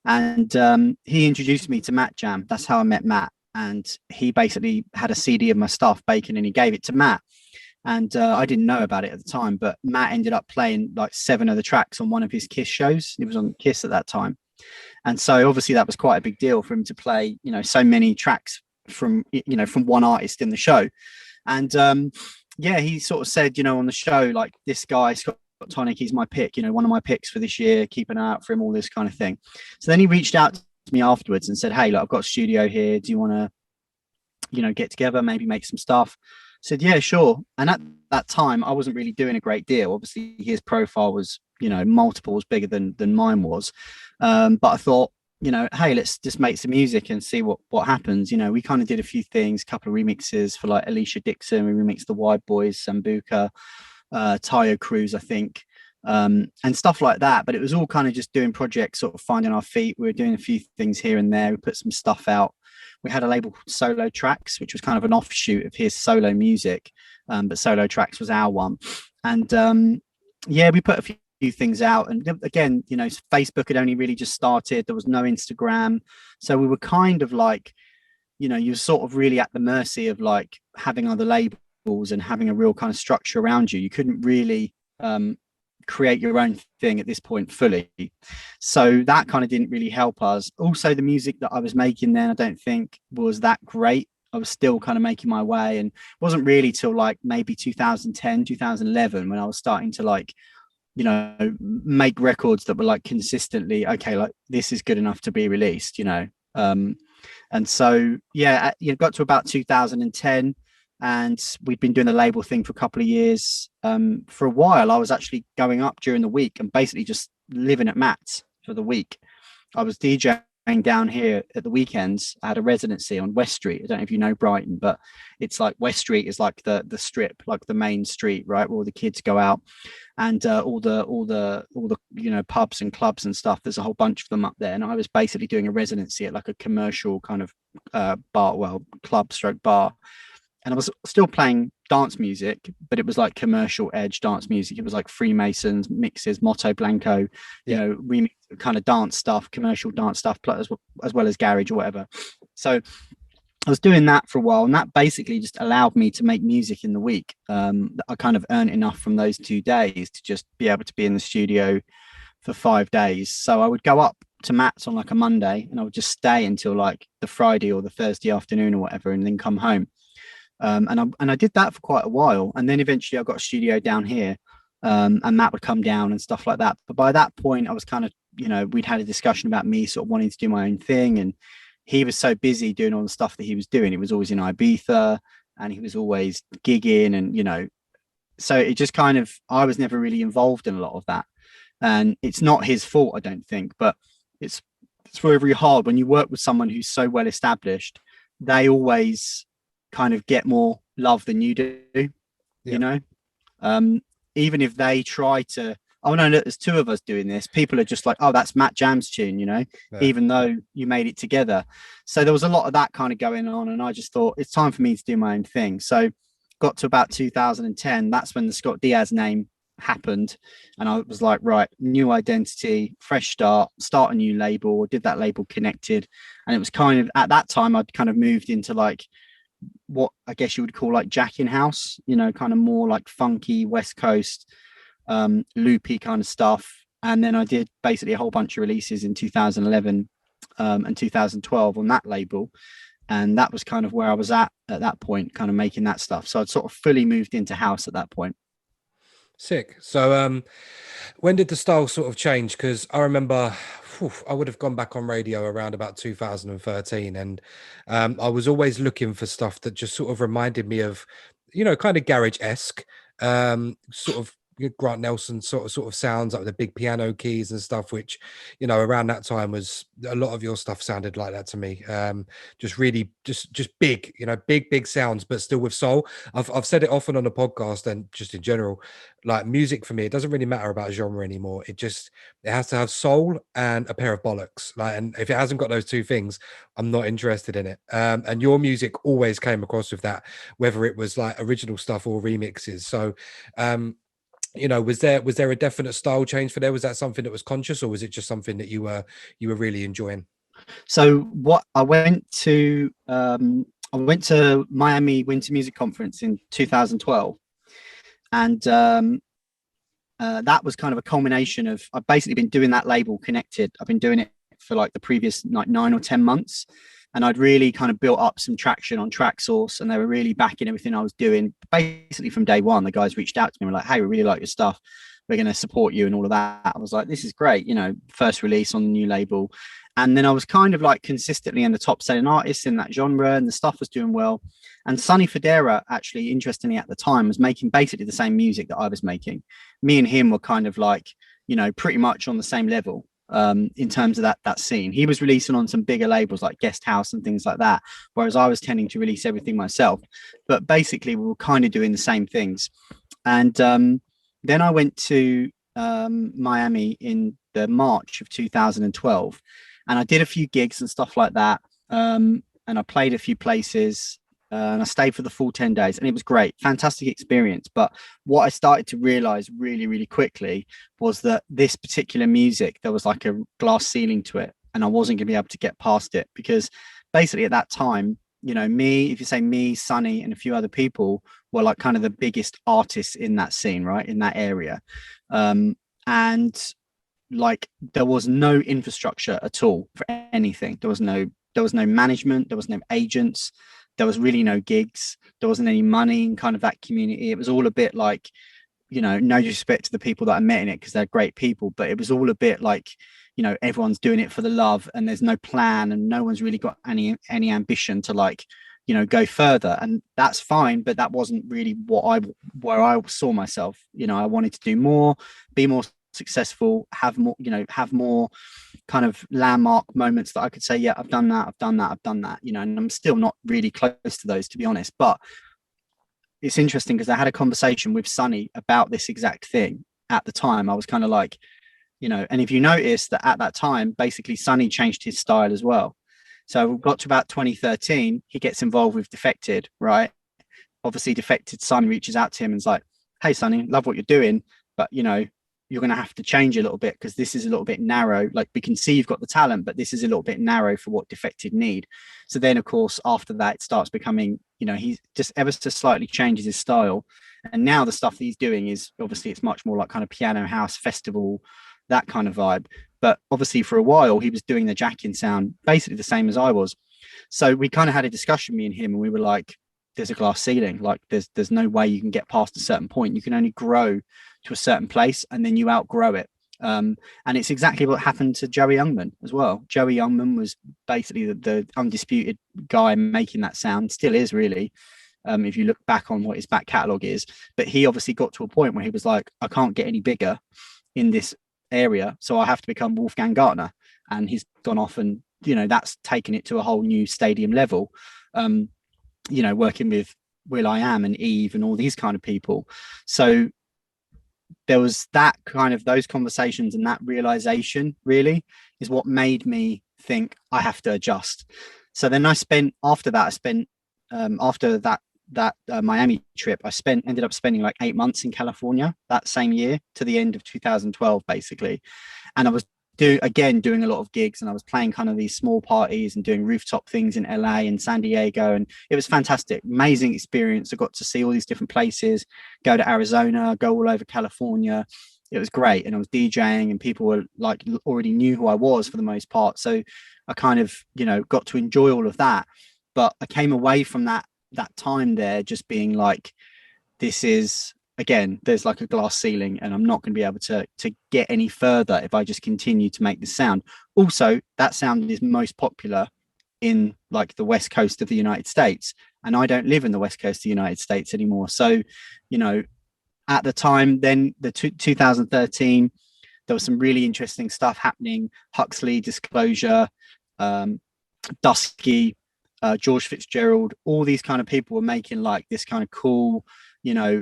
And he introduced me to Matt Jam. That's how I met Matt. And he basically had a CD of my stuff, Bacon, and he gave it to Matt. And I didn't know about it at the time, but Matt ended up playing like 7 of the tracks on one of his Kiss shows. He was on Kiss at that time. And so obviously that was quite a big deal for him to play, so many tracks from one artist in the show. And yeah, he sort of said, on the show, like, this guy, Scott Tonic, he's my pick, one of my picks for this year, keep an eye out for him, all this kind of thing. So then he reached out to me afterwards and said, hey, look, I've got a studio here. Do you want to, get together, maybe make some stuff? said, yeah, sure. And at that time, I wasn't really doing a great deal. Obviously, his profile was, multiples bigger than mine was. But I thought, hey, let's just make some music and see what happens. We kind of did a few things, a couple of remixes for like Alicia Dixon. We remixed the Wide Boys, Sambuca, Tayo Cruz, I think, and stuff like that. But it was all kind of just doing projects, sort of finding our feet. We were doing a few things here and there. We put some stuff out. We had a label called Solo Tracks, which was kind of an offshoot of his solo music, but Solo Tracks was our one. And yeah, we put a few things out. And again, Facebook had only really just started. There was no Instagram, so we were kind of like, you're sort of really at the mercy of like having other labels and having a real kind of structure around you. You couldn't really create your own thing at this point fully, so that kind of didn't really help us. Also, the music that I was making then, I don't think was that great. I was still kind of making my way, and it wasn't really till like maybe 2010 2011 when I was starting to like, make records that were like consistently okay, like this is good enough to be released. And so yeah, got to about 2010, and we'd been doing the label thing for a couple of years. For a while, I was actually going up during the week and basically just living at Matt's for the week. I was DJing down here at the weekends. I had a residency on West Street. I don't know if you know Brighton, but it's like West Street is like the strip, like the main street, right, where all the kids go out, and all the pubs and clubs and stuff. There's a whole bunch of them up there, and I was basically doing a residency at like a commercial kind of club stroke bar. And I was still playing dance music, but it was like commercial edge dance music. It was like Freemasons mixes, Motto Blanco, remix kind of dance stuff, commercial dance stuff, as well as garage or whatever. So I was doing that for a while, and that basically just allowed me to make music in the week. I kind of earned enough from those 2 days to just be able to be in the studio for 5 days. So I would go up to Matt's on like a Monday, and I would just stay until like the Friday or the Thursday afternoon or whatever, and then come home. And I did that for quite a while, and then eventually I got a studio down here, and Matt would come down and stuff like that. But by that point, I was kind of, we'd had a discussion about me sort of wanting to do my own thing, and he was so busy doing all the stuff that he was doing. He was always in Ibiza, and he was always gigging, and so it just kind of, I was never really involved in a lot of that, and it's not his fault, I don't think, but it's very hard when you work with someone who's so well established. They always kind of get more love than you do, even if they try to, oh no, there's two of us doing this, people are just like, oh, that's Matt Jam's tune, even though you made it together. So there was a lot of that kind of going on, and I just thought it's time for me to do my own thing. So got to about 2010, that's when the Scott Diaz name happened, and I was like, right, new identity, fresh start a new label. Did that label Connected, and it was kind of at that time I'd kind of moved into like what I guess you would call like jacking house, kind of more like funky West Coast, loopy kind of stuff. And then I did basically a whole bunch of releases in 2011 and 2012 on that label, and that was kind of where I was at that point, kind of making that stuff. So I'd sort of fully moved into house at that point. Sick. So when did the style sort of change? Because I remember I would have gone back on radio around about 2013, and I was always looking for stuff that just sort of reminded me of, kind of garage-esque, sort of Grant Nelson sort of sounds, like the big piano keys and stuff, which, around that time was a lot of your stuff sounded like that to me. Just really just big, big sounds, but still with soul. I've said it often on the podcast and just in general, like music for me, it doesn't really matter about genre anymore. It has to have soul and a pair of bollocks. Like, and if it hasn't got those two things, I'm not interested in it. And your music always came across with that, whether it was like original stuff or remixes. So was there a definite style change for there? Was that something that was conscious, or was it just something that you were really enjoying? So what I went to Miami Winter Music Conference in 2012, and that was kind of a culmination of, I've basically been doing that label Connected. I've been doing it for like the previous like 9 or 10 months, and I'd really kind of built up some traction on TrackSource, and they were really backing everything I was doing. Basically from day one, the guys reached out to me and were like, hey, we really like your stuff, we're going to support you and all of that. I was like, this is great, first release on the new label. And then I was kind of like consistently in the top selling artists in that genre, and the stuff was doing well. And Sonny Fodera, actually, interestingly at the time, was making basically the same music that I was making. Me and him were kind of like, pretty much on the same level, in terms of that scene. He was releasing on some bigger labels like Guest House and things like that, whereas I was tending to release everything myself. But basically, we were kind of doing the same things. And then I went to Miami in the March of 2012, and I did a few gigs and stuff like that. And I played a few places, and I stayed for the full 10 days, and it was great, fantastic experience. But what I started to realize really, really quickly was that this particular music, there was like a glass ceiling to it, and I wasn't going to be able to get past it, because basically at that time, if you say me, Sonny, and a few other people were like kind of the biggest artists in that scene, right, in that area. And like there was no infrastructure at all for anything. There was no management, there was no agents, there was really no gigs, there wasn't any money in kind of that community. It was all a bit like, no disrespect to the people that I met in it, because they're great people, but it was all a bit like, everyone's doing it for the love, and there's no plan, and no one's really got any ambition to like, go further. And that's fine, but that wasn't really where I saw myself. I wanted to do more, be more successful, have more kind of landmark moments that I could say, yeah, I've done that, and I'm still not really close to those, to be honest. But it's interesting because I had a conversation with Sonny about this exact thing at the time. I was kind of like, and if you notice that at that time, basically Sonny changed his style as well. So we got to about 2013, he gets involved with Defected, right? Obviously, Defected, Sonny reaches out to him and is like, hey, Sonny, love what you're doing, but you're going to have to change a little bit, because this is a little bit narrow. Like, we can see you've got the talent, but this is a little bit narrow for what Defected need. So then, of course, after that, it starts becoming, he just ever so slightly changes his style. And now the stuff that he's doing is obviously, it's much more like kind of piano house festival, that kind of vibe. But obviously for a while, he was doing the jacking sound basically the same as I was. So we kind of had a discussion, me and him, and we were like, there's a glass ceiling. Like there's no way you can get past a certain point. You can only grow to a certain place, and then you outgrow it. And it's exactly what happened to Joey Youngman as well. Joey Youngman was basically the undisputed guy making that sound, still is really, if you look back on what his back catalogue is. But he obviously got to a point where he was like, I can't get any bigger in this area, so I have to become Wolfgang Gartner. And he's gone off, and that's taken it to a whole new stadium level, working with will.i.am and Eve and all these kind of people. So there was that kind of, those conversations and that realization really is what made me think I have to adjust. So then after that Miami trip, ended up spending like 8 months in California that same year to the end of 2012, basically. And I was doing a lot of gigs, and I was playing kind of these small parties and doing rooftop things in LA and San Diego. And it was fantastic, amazing experience. I got to see all these different places, go to Arizona, go all over California. It was great. And I was DJing, and people were like, already knew who I was for the most part. So I kind of, got to enjoy all of that. But I came away from that time there just being like, this is, again, there's like a glass ceiling, and I'm not going to be able to get any further if I just continue to make the sound. Also, that sound is most popular in like the West Coast of the United States, and I don't live in the West Coast of the United States anymore. So, at the time, then 2013, there was some really interesting stuff happening. Huxley, Disclosure, Dusky, George Fitzgerald, all these kind of people were making like this kind of cool,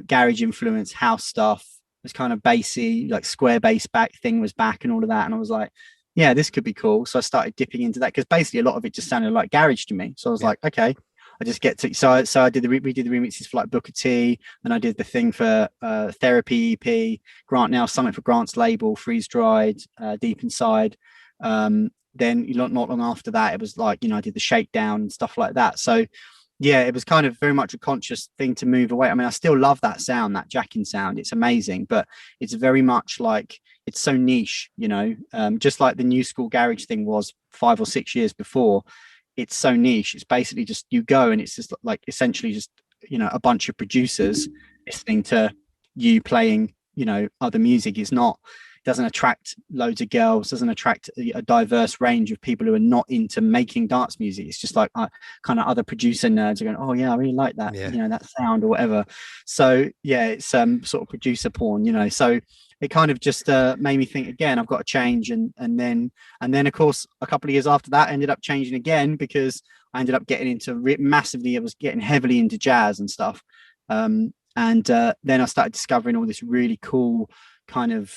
garage influence house stuff. It was kind of bassy, like square bass thing was back and all of that. And I was like, yeah, this could be cool. So I started dipping into that, because basically a lot of it just sounded like garage to me. So I was like, okay, I just get to, so I did we did the remixes for like Booker T, and I did the thing for Therapy EP, Grant Now, something for Grant's label, Freeze Dried, Deep Inside. Then not long after that, it was like, I did the Shakedown and stuff like that. So yeah, it was kind of very much a conscious thing to move away. I mean, I still love that sound, that jacking sound. It's amazing, but it's very much like, it's so niche, just like the new school garage thing was 5 or 6 years before. It's so niche. It's basically just, you go and it's just like essentially just, a bunch of producers listening to you playing, other music. doesn't attract loads of girls, doesn't attract a diverse range of people who are not into making dance music. It's just like kind of other producer nerds are going, oh yeah, I really like that, Yeah. that sound or whatever. So yeah, it's sort of producer porn. So it kind of just made me think again, I've got to change. And then of course, a couple of years after that, I ended up changing again because I ended up getting into massively, I was getting heavily into jazz and stuff. And then I started discovering all this really cool kind of,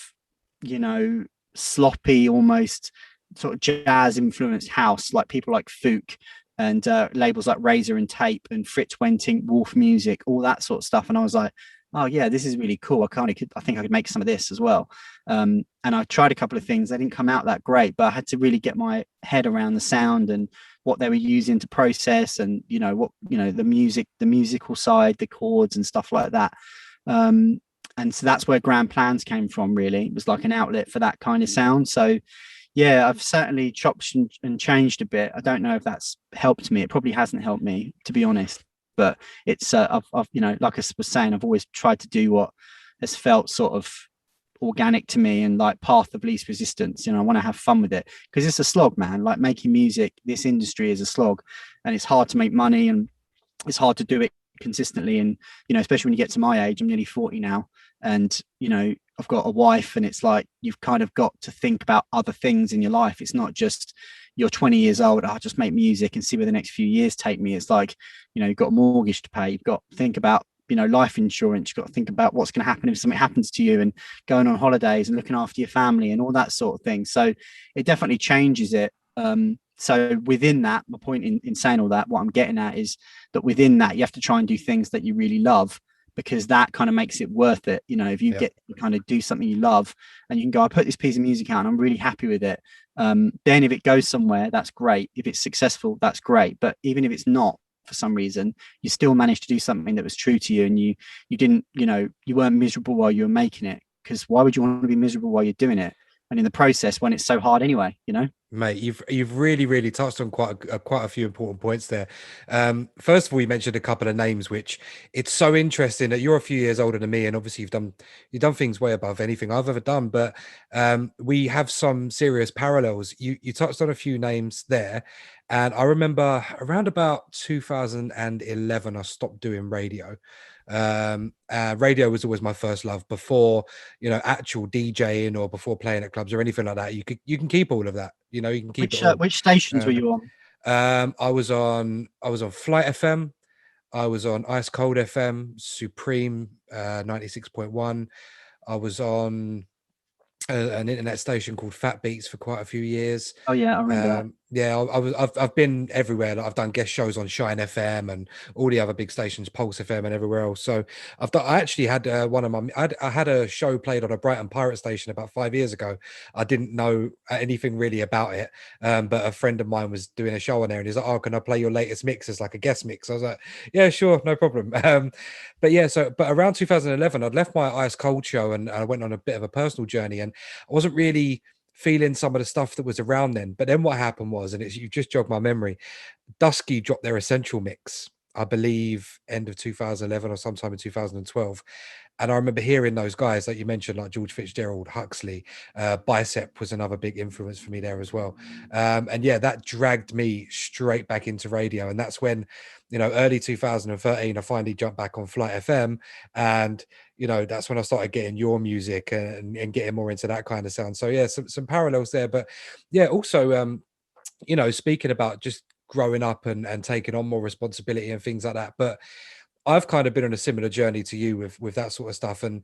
sloppy, almost sort of jazz influenced house, like people like Fook and labels like Razor and Tape and Fritz Wentink, Wolf Music, all that sort of stuff. And I was like, oh yeah, this is really cool. I think I could make some of this as well. And I tried a couple of things. They didn't come out that great, but I had to really get my head around the sound and what they were using to process, and the musical side, the chords and stuff like that. And so that's where Grand Plans came from. Really, it was like an outlet for that kind of sound. So yeah, I've certainly chopped and changed a bit. I don't know if that's helped me. It probably hasn't helped me, to be honest. But it's I've like I was saying, I've always tried to do what has felt sort of organic to me and like path of least resistance. I want to have fun with it because it's a slog, man. Like making music, this industry is a slog, and it's hard to make money and it's hard to do it consistently. And especially when you get to my age, I'm nearly 40 now, and I've got a wife, and it's like you've kind of got to think about other things in your life. It's not just you're 20 years old, I'll just make music and see where the next few years take me. It's like, you've got a mortgage to pay, you've got to think about life insurance, you've got to think about what's going to happen if something happens to you, and going on holidays and looking after your family and all that sort of thing. So it definitely changes it. So within that, my point in saying all that, what I'm getting at is that within that, you have to try and do things that you really love, because that kind of makes it worth it. If you get to kind of do something you love and you can go, I put this piece of music out and I'm really happy with it. Then if it goes somewhere, that's great. If it's successful, that's great. But even if it's not, for some reason, you still managed to do something that was true to you, and you didn't, you weren't miserable while you were making it, because why would you want to be miserable while you're doing it? And in the process, when it's so hard anyway. Mate, you've really touched on quite a few important points there. First of all, you mentioned a couple of names, which it's so interesting that you're a few years older than me, and obviously you've done things way above anything I've ever done. But we have some serious parallels. You touched on a few names there, and I remember around about 2011, I stopped doing radio. Radio was always my first love before actual DJing or before playing at clubs or anything like that. You can keep all of that. You can keep it all. Which stations were Um, you on? I was on Flight FM. I was on Ice Cold FM, Supreme 96.1. I was on an internet station called Fat Beats for quite a few years. Oh yeah, I remember that. Yeah, I've been everywhere. Like, I've done guest shows on Shine FM and all the other big stations, Pulse FM and everywhere else. So I actually had I had a show played on a Brighton pirate station about 5 years ago. I didn't know anything really about it, but a friend of mine was doing a show on there, and he's like, "Oh, can I play your latest mix as like a guest mix?" I was like, "Yeah, sure, no problem." But around 2011, I'd left my Ice Cold show, and I went on a bit of a personal journey, and I wasn't really feeling some of the stuff that was around then. But then what happened was, and you just jogged my memory, Dusky dropped their Essential mix, I believe, end of 2011 or sometime in 2012. And I remember hearing those guys that you mentioned, like George Fitzgerald, Huxley, Bicep was another big influence for me there as well. And yeah, that dragged me straight back into radio. And that's when, early 2013, I finally jumped back on Flight FM. And, that's when I started getting your music and getting more into that kind of sound. So yeah, some parallels there. But yeah, also, speaking about just growing up and taking on more responsibility and things like that. But I've kind of been on a similar journey to you with that sort of stuff. And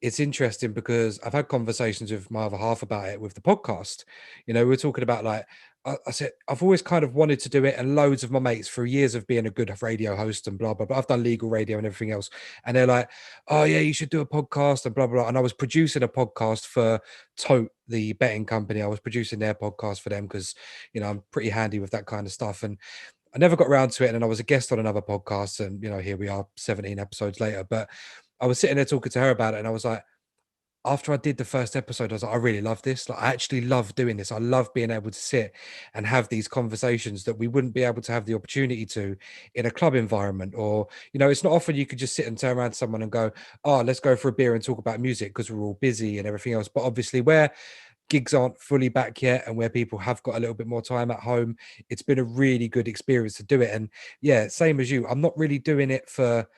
it's interesting because I've had conversations with my other half about it with the podcast. We're talking about like, I said, I've always kind of wanted to do it, and loads of my mates for years of being a good radio host and blah, blah, blah. I've done legal radio and everything else. And they're like, oh yeah, you should do a podcast and blah, blah, blah. And I was producing a podcast for Tote, the betting company. I was producing their podcast for them because, I'm pretty handy with that kind of stuff. And I never got around to it. And then I was a guest on another podcast, and here we are 17 episodes later. But I was sitting there talking to her about it, and I was like, after I did the first episode, I was like, I really love this. Like, I actually love doing this. I love being able to sit and have these conversations that we wouldn't be able to have the opportunity to in a club environment. Or, it's not often you could just sit and turn around to someone and go, oh, let's go for a beer and talk about music because we're all busy and everything else. But obviously, where gigs aren't fully back yet and where people have got a little bit more time at home, it's been a really good experience to do it. And yeah, same as you, I'm not really doing it for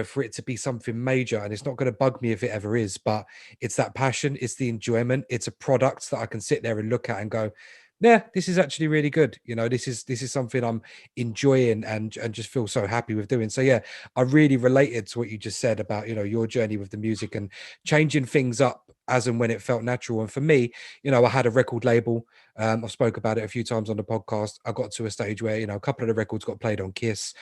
for it to be something major, and it's not going to bug me if it ever is, but it's that passion, it's the enjoyment, it's a product that I can sit there and look at and go, yeah, this is actually really good. This is something I'm enjoying and just feel so happy with doing. So yeah, I really related to what you just said about, your journey with the music and changing things up as and when it felt natural. And for me, I had a record label. I've spoke about it a few times on the podcast. I got to a stage where, a couple of the records got played on Kiss,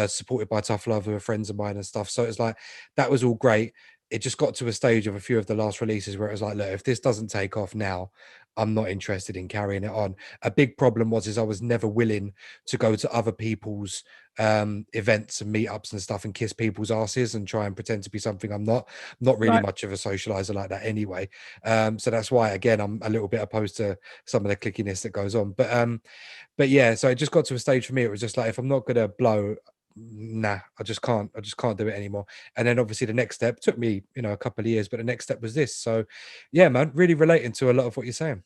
supported by Tough Love, who are friends of mine and stuff. So it's like, that was all great. It just got to a stage of a few of the last releases where it was like, look, if this doesn't take off now, I'm not interested in carrying it on. A big problem is I was never willing to go to other people's events and meetups and stuff and kiss people's asses and try and pretend to be something I'm not. Not really Right. much of a socializer like that anyway. So that's why, again, I'm a little bit opposed to some of the clickiness that goes on. But yeah, so it just got to a stage for me. It was just like, if I'm not gonna blow, nah, I just can't do it anymore. And then obviously the next step took me, a couple of years, but the next step was this. So yeah, man, really relating to a lot of what you're saying.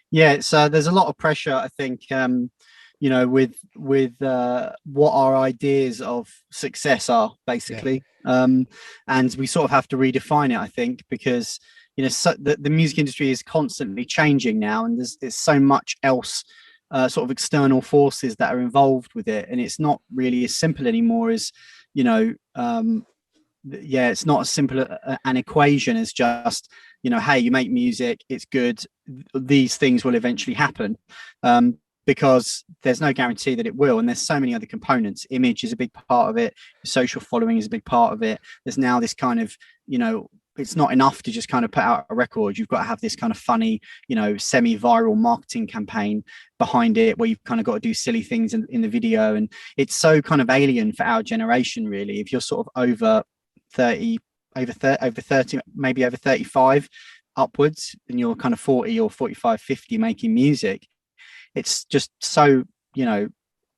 Yeah, so there's a lot of pressure, I think, with what our ideas of success are Yeah, basically, and we sort of have to redefine it, I think, because the music industry is constantly changing now, and there's so much else, sort of external forces that are involved with it, and it's not really as simple anymore as, you know, yeah, it's not as simple an equation as just, hey, you make music, it's good, these things will eventually happen, because there's no guarantee that it will, and there's so many other components. Image is a big part of it, social following is a big part of it. There's now this kind of, it's not enough to just kind of put out a record. You've got to have this kind of funny, semi-viral marketing campaign behind it, where you've kind of got to do silly things in the video, and it's so kind of alien for our generation, really. If you're sort of over 30, over 30, maybe over 35 upwards, and you're kind of 40 or 45, 50 making music, it's just so,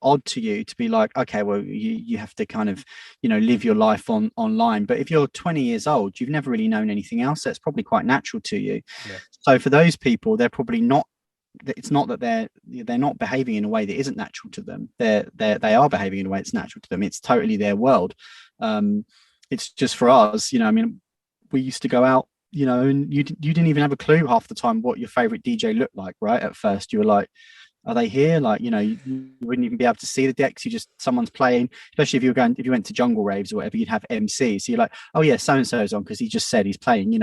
odd to you to be like, okay, well, you have to kind of, live your life online. But if you're 20 years old, you've never really known anything else, that's probably quite natural to you. yeah, So for those people, they're probably not, it's not that they're not behaving in a way that isn't natural to them. They are behaving in a way that's natural to them. It's totally their world. It's just for us, I mean, we used to go out, and you didn't even have a clue half the time what your favorite DJ looked like, right? At first, you were like, are they here? Like, you wouldn't even be able to see the decks. You just, someone's playing, especially if you went to jungle raves or whatever, you'd have MC. So you're like, oh yeah, so and so's on because he just said he's playing,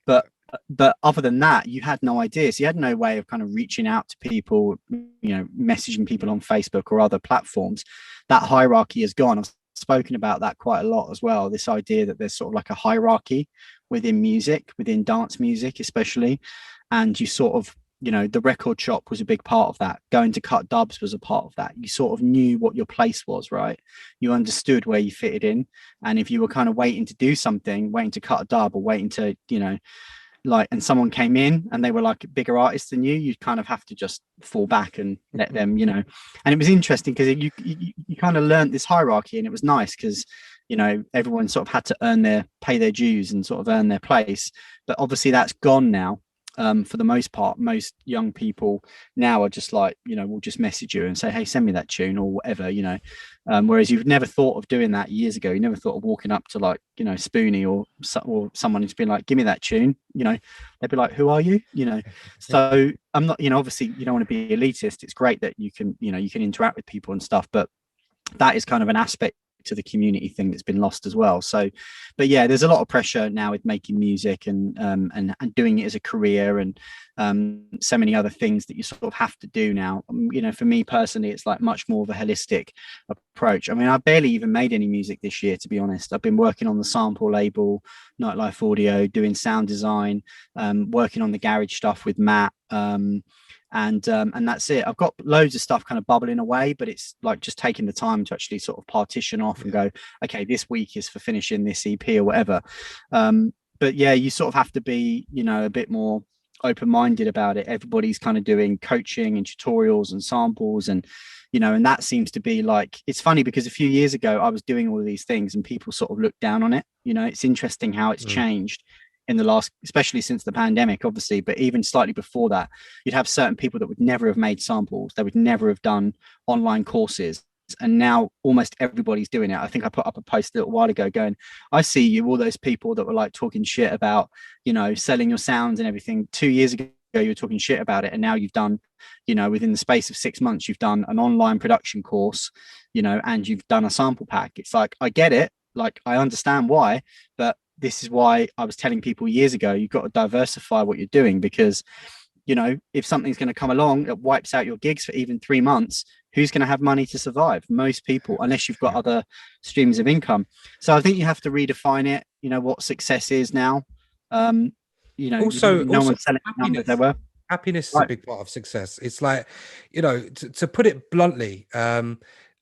But other than that, you had no idea. So you had no way of kind of reaching out to people, messaging people on Facebook or other platforms. That hierarchy is gone. I've spoken about that quite a lot as well. This idea that there's sort of like a hierarchy within music, within dance music, especially. And you sort of, the record shop was a big part of that. Going to cut dubs was a part of that. You sort of knew what your place was, right? You understood where you fitted in. And if you were kind of waiting to do something, waiting to cut a dub or waiting to, and someone came in and they were like a bigger artist than you'd kind of have to just fall back and let them, and it was interesting because you kind of learned this hierarchy, and it was nice because, everyone sort of had to pay their dues and sort of earn their place. But obviously that's gone now. For the most part, most young people now are just like, we'll just message you and say, hey, send me that tune or whatever, whereas you've never thought of doing that years ago. You never thought of walking up to like, Spoonie or someone who's been like, give me that tune, they'd be like, who are you? So I'm not, obviously you don't want to be elitist. It's great that you can interact with people and stuff, but that is kind of an aspect to the community thing that's been lost as well. So, but yeah, there's a lot of pressure now with making music and doing it as a career, and so many other things that you sort of have to do now. For me personally, it's like much more of a holistic approach. I mean, I barely even made any music this year, to be honest. I've been working on the sample label, Nightlife Audio, doing sound design, working on the garage stuff with Matt, and that's it. I've got loads of stuff kind of bubbling away, but it's like just taking the time to actually sort of partition off and go, okay, this week is for finishing this EP or whatever. but yeah, you sort of have to be, a bit more open-minded about it. Everybody's kind of doing coaching and tutorials and samples, and and that seems to be like, it's funny because a few years ago I was doing all of these things and people sort of looked down on it. It's interesting how it's Mm. changed in the last, especially since the pandemic, obviously, but even slightly before that, you'd have certain people that would never have made samples, they would never have done online courses, and now almost everybody's doing it. I think I put up a post a little while ago going, I see you, all those people that were like talking shit about, selling your sounds and everything 2 years ago. You were talking shit about it, and now you've done, within the space of 6 months, you've done an online production course, and you've done a sample pack. It's like, I get it, like I understand why, but this is why I was telling people years ago, you've got to diversify what you're doing, because if something's going to come along that wipes out your gigs for even 3 months, who's going to have money to survive? Most people, unless you've got Yeah. other streams of income. So I think you have to redefine it, what success is now. um no Also one's selling the numbers they happiness. were. Happiness is a Right. big part of success. It's like, to put it bluntly, and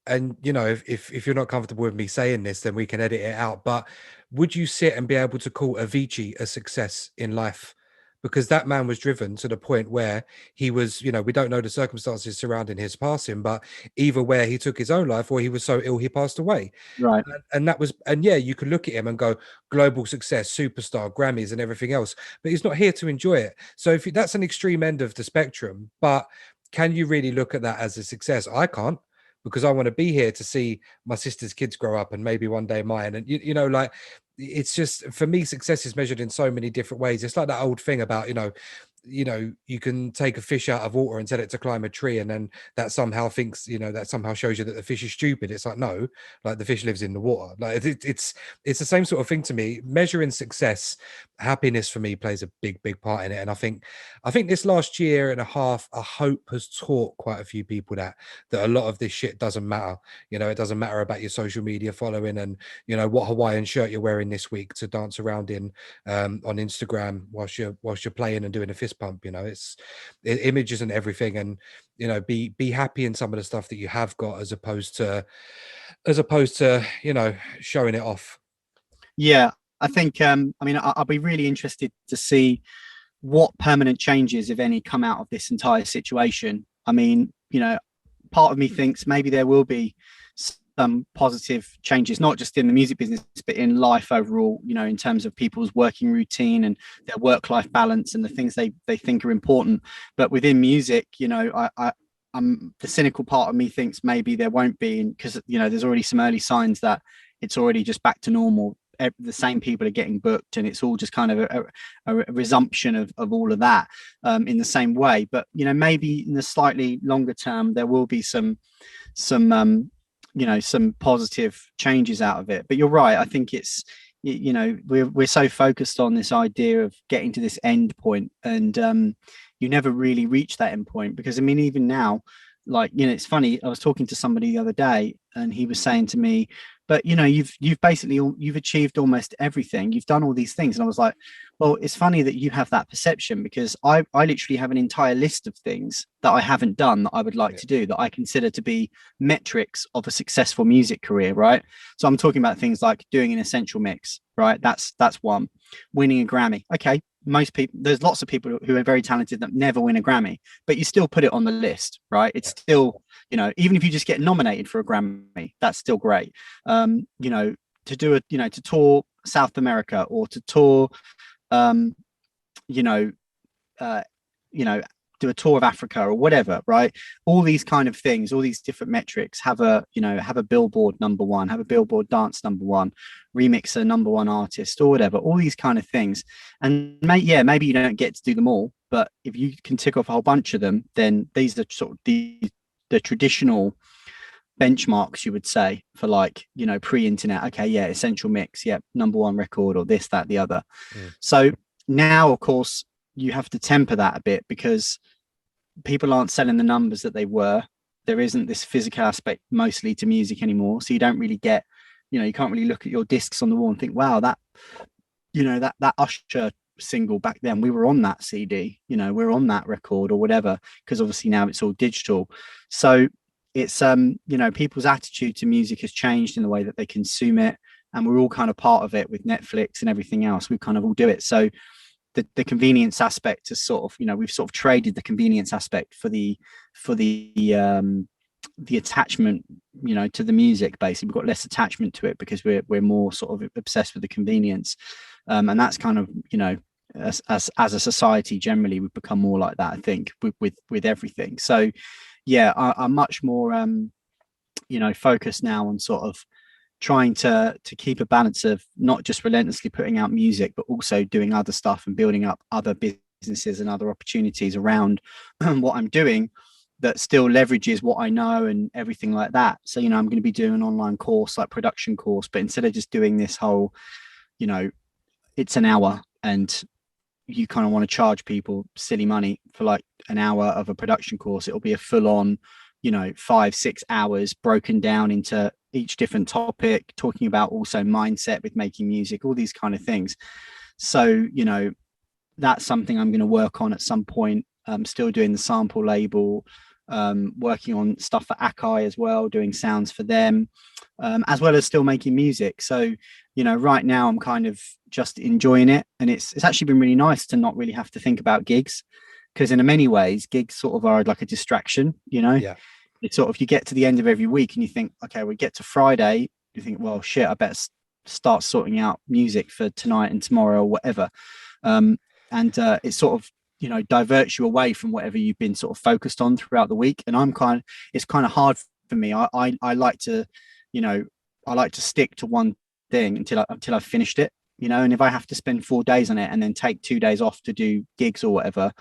if you're not comfortable with me saying this, then we can edit it out. But would you sit and be able to call Avicii a success in life? Because that man was driven to the point where he was, we don't know the circumstances surrounding his passing, but either where he took his own life or he was so ill he passed away. Right. And that was, and yeah, you could look at him and go global success, superstar, Grammys, and everything else, but he's not here to enjoy it. So if that's an extreme end of the spectrum, but can you really look at that as a success? I can't, because I want to be here to see my sister's kids grow up and maybe one day mine. And like, it's just, for me, success is measured in so many different ways. It's like that old thing about, you can take a fish out of water and tell it to climb a tree, and then that somehow thinks, that somehow shows you that the fish is stupid. It's like, no, like the fish lives in the water. Like it's the same sort of thing to me. Measuring success, happiness for me plays a big part in it. And I think this last year and a half, I hope, has taught quite a few people that a lot of this shit doesn't matter. It doesn't matter about your social media following and what Hawaiian shirt you're wearing this week to dance around in on Instagram whilst you're playing and doing a fist pump. Images and everything, and be happy in some of the stuff that you have got, as opposed to showing it off. Yeah, I think, I mean, I'll be really interested to see what permanent changes, if any, come out of this entire situation. I mean, part of me thinks maybe there will be some positive changes, not just in the music business, but in life overall, in terms of people's working routine and their work-life balance and the things they think are important. But within music, I'm the cynical part of me thinks maybe there won't be, because there's already some early signs that it's already just back to normal. The same people are getting booked, and it's all just kind of a resumption of all of that, in the same way. But maybe in the slightly longer term there will be some some positive changes out of it. But you're right, I think it's, we're so focused on this idea of getting to this end point, and you never really reach that end point, because I mean, even now, like, it's funny, I was talking to somebody the other day and he was saying to me, but you've basically you've achieved almost everything, you've done all these things. And I was like, well, it's funny that you have that perception, because I literally have an entire list of things that I haven't done that I would like Yeah. to do, that I consider to be metrics of a successful music career, right? So I'm talking about things like doing an essential mix, right? That's one. Winning a Grammy, okay. Most people, there's lots of people who are very talented that never win a Grammy, but you still put it on the list, right? It's still, even if you just get nominated for a Grammy, that's still great. To do to tour South America, or to tour, um, you know, uh, you know, do a tour of Africa or whatever, right? All these kind of things, all these different metrics have a Billboard #1, have a Billboard dance #1, remixer #1 artist, or whatever. All these kind of things, and maybe you don't get to do them all, but if you can tick off a whole bunch of them, then these are sort of the traditional benchmarks, you would say, for, like, pre-internet. Okay, yeah, essential mix, yeah, #1 record, or this, that, the other. Mm. So now, of course, you have to temper that a bit, because people aren't selling the numbers that they were. There isn't this physical aspect mostly to music anymore, so you don't really get, you can't really look at your discs on the wall and think, wow, that that Usher single back then, we were on that CD, we're on that record or whatever, because obviously now it's all digital. So it's people's attitude to music has changed in the way that they consume it, and we're all kind of part of it with Netflix and everything else. We kind of all do it. So the convenience aspect is sort of, we've sort of traded the convenience aspect for the attachment, to the music. Basically, we've got less attachment to it because we're more sort of obsessed with the convenience, and that's kind of, as a society generally, we've become more like that, I think, with everything. So yeah, I'm much more focused now on sort of trying to keep a balance of not just relentlessly putting out music, but also doing other stuff and building up other businesses and other opportunities around what I'm doing that still leverages what I know and everything like that. So, I'm going to be doing an online course, like production course, but instead of just doing this whole, it's an hour and you kind of want to charge people silly money for like an hour of a production course, it'll be a full on, 5-6 hours broken down into each different topic, talking about also mindset with making music, all these kind of things. So, that's something I'm going to work on at some point. I'm still doing the sample label, working on stuff for Akai as well, doing sounds for them, as well as still making music. So, right now I'm kind of just enjoying it. And it's actually been really nice to not really have to think about gigs, because in many ways, gigs sort of are like a distraction, Yeah. It's sort of, you get to the end of every week and you think, okay, we get to Friday, you think, well, shit, I better start sorting out music for tonight and tomorrow or whatever. And it sort of, diverts you away from whatever you've been sort of focused on throughout the week. And it's kind of hard for me. I like to, I like to stick to one thing until I've finished it, and if I have to spend 4 days on it and then take 2 days off to do gigs or whatever,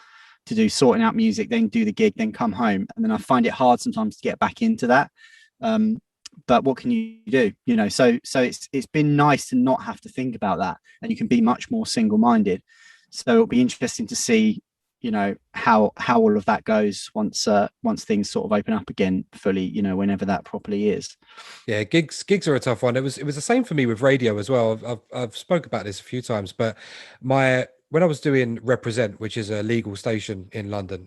to do sorting out music, then do the gig, then come home, and then I find it hard sometimes to get back into that. But what can you do? So it's been nice to not have to think about that, and you can be much more single-minded. So it'll be interesting to see, how all of that goes once things sort of open up again fully, whenever that properly is. Yeah, gigs are a tough one. It was the same for me with radio as well. I've spoke about this a few times, but when I was doing Represent, which is a legal station in London,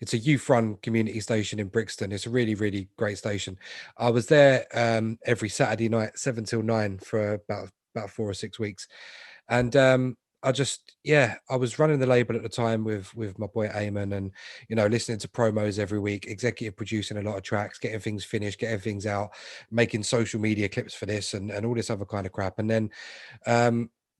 it's a youth-run community station in Brixton. It's a really, really great station. I was there every Saturday night, 7 till 9, for about 4 or 6 weeks, and I was running the label at the time with my boy Eamon, and listening to promos every week, executive producing a lot of tracks, getting things finished, getting things out, making social media clips for this and all this other kind of crap. And then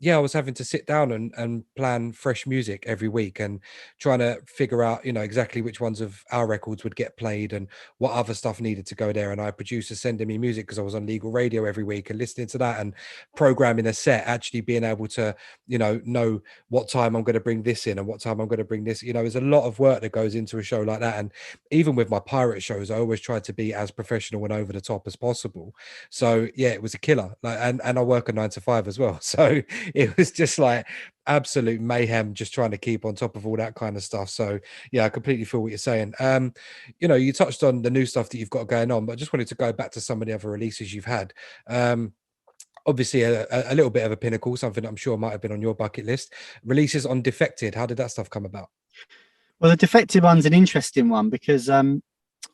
I was having to sit down and plan fresh music every week, and trying to figure out, exactly which ones of our records would get played and what other stuff needed to go there. And I had producers sending me music because I was on legal radio every week, and listening to that and programming a set, actually being able to, know what time I'm going to bring this in and what time I'm going to bring this. There's a lot of work that goes into a show like that. And even with my pirate shows, I always try to be as professional and over the top as possible. So yeah, it was a killer. Like, and I work a 9 to 5 as well. So it was just like absolute mayhem, just trying to keep on top of all that kind of stuff. So yeah, I completely feel what you're saying. You touched on the new stuff that you've got going on, but I just wanted to go back to some of the other releases you've had. Obviously a little bit of a pinnacle, something I'm sure might have been on your bucket list. Releases on Defected. How did that stuff come about? Well, the Defected one's an interesting one because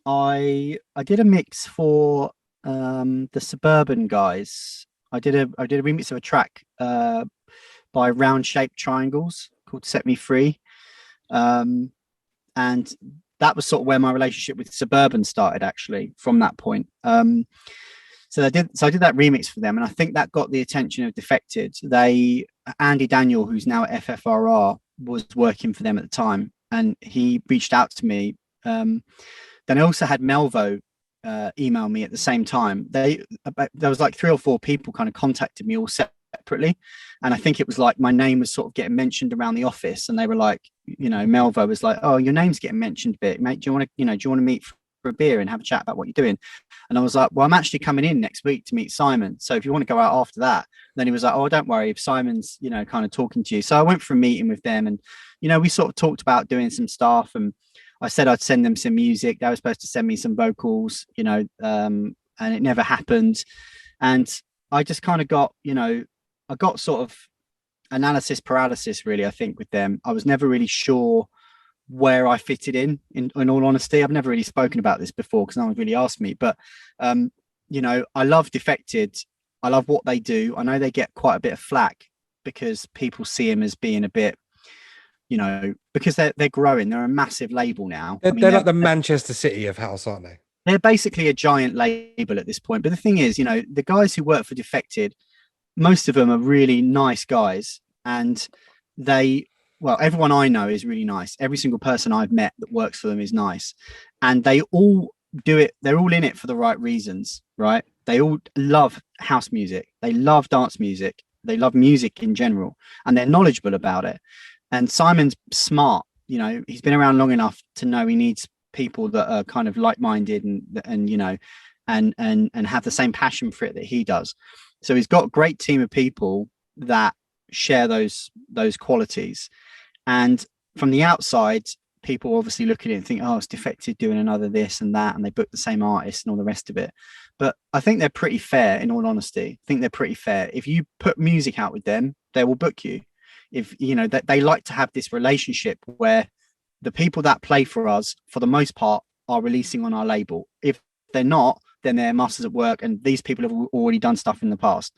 I did a mix for the Suburban guys. I did a remix of a track by Round Shaped Triangles called Set Me Free. And that was sort of where my relationship with Suburban started, actually, from that point. So I did that remix for them, and I think that got the attention of Defected. Andy Daniel, who's now at FFRR, was working for them at the time, and he reached out to me. Then I also had Melvo email me at the same time. There was like 3 or 4 people kind of contacted me all separately, and I think it was like my name was sort of getting mentioned around the office, and they were like, Melvo was like, "Oh, your name's getting mentioned a bit, mate. Do you want to meet for a beer and have a chat about what you're doing?" And I was like, "Well, I'm actually coming in next week to meet Simon, so if you want to go out after that." Then he was like, "Oh, don't worry, if Simon's kind of talking to you." So I went for a meeting with them, and we sort of talked about doing some stuff, and I said I'd send them some music. They were supposed to send me some vocals, and it never happened. And I just kind of got, I got sort of analysis paralysis, really, I think, with them. I was never really sure where I fitted in all honesty. I've never really spoken about this before because no one's really asked me, but I love Defected I love what they do. I know they get quite a bit of flack because people see him as being a bit, because they're growing. They're a massive label now. They're, I mean, they're like the Manchester City of house, aren't they? they're basically a giant label at this point. But the thing is, the guys who work for Defected, most of them are really nice guys, and everyone I know is really nice. Every single person I've met that works for them is nice, and they all do it. They're all in it for the right reasons, right? They all love house music. They love dance music. They love music in general, and they're knowledgeable about it. And Simon's smart. He's been around long enough to know he needs people that are kind of like-minded and have the same passion for it that he does. So he's got a great team of people that share those qualities. And from the outside, people obviously look at it and think, oh, it's Defected doing another this and that, and they book the same artist and all the rest of it. But I think they're pretty fair, in all honesty. I think they're pretty fair. If you put music out with them, they will book you. If that they like to have this relationship where the people that play for us, for the most part, are releasing on our label. If they're not, then they're masters at work, and these people have already done stuff in the past.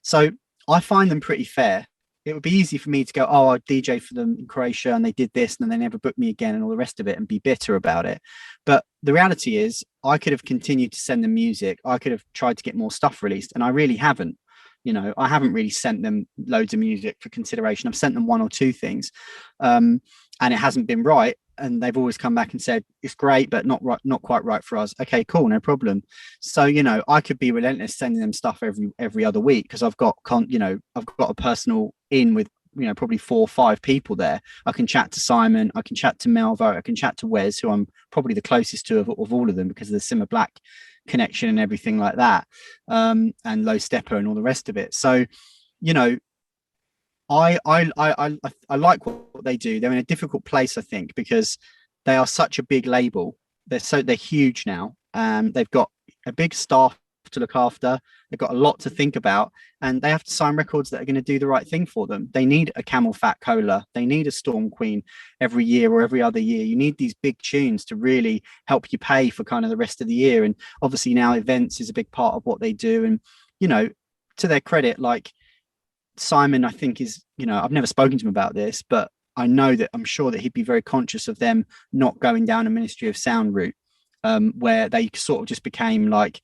So I find them pretty fair. It would be easy for me to go, oh, I DJ for them in Croatia and they did this and then they never booked me again and all the rest of it and be bitter about it. But the reality is I could have continued to send them music. I could have tried to get more stuff released, and I really haven't. I haven't really sent them loads of music for consideration. I've sent them one or two things, and it hasn't been right. And they've always come back and said, it's great, but not right, not quite right for us. Okay, cool, no problem. So, I could be relentless sending them stuff every other week because I've got a personal in with, probably 4 or 5 people there. I can chat to Simon, I can chat to Melvo, I can chat to Wes, who I'm probably the closest to of all of them because of the Simmer Black connection and everything like that, and Low Stepper and all the rest of it. So, I like what they do. They're in a difficult place, I think, because they are such a big label. They're huge now. They've got a big staff to look after. They've got a lot to think about, and they have to sign records that are going to do the right thing for them. They need a Camel Fat Cola. They need a Storm Queen every year or every other year. You need these big tunes to really help you pay for kind of the rest of the year. And obviously now events is a big part of what they do. And to their credit, like Simon, I think is, I've never spoken to him about this, but I'm sure that he'd be very conscious of them not going down a Ministry of Sound route, where they sort of just became like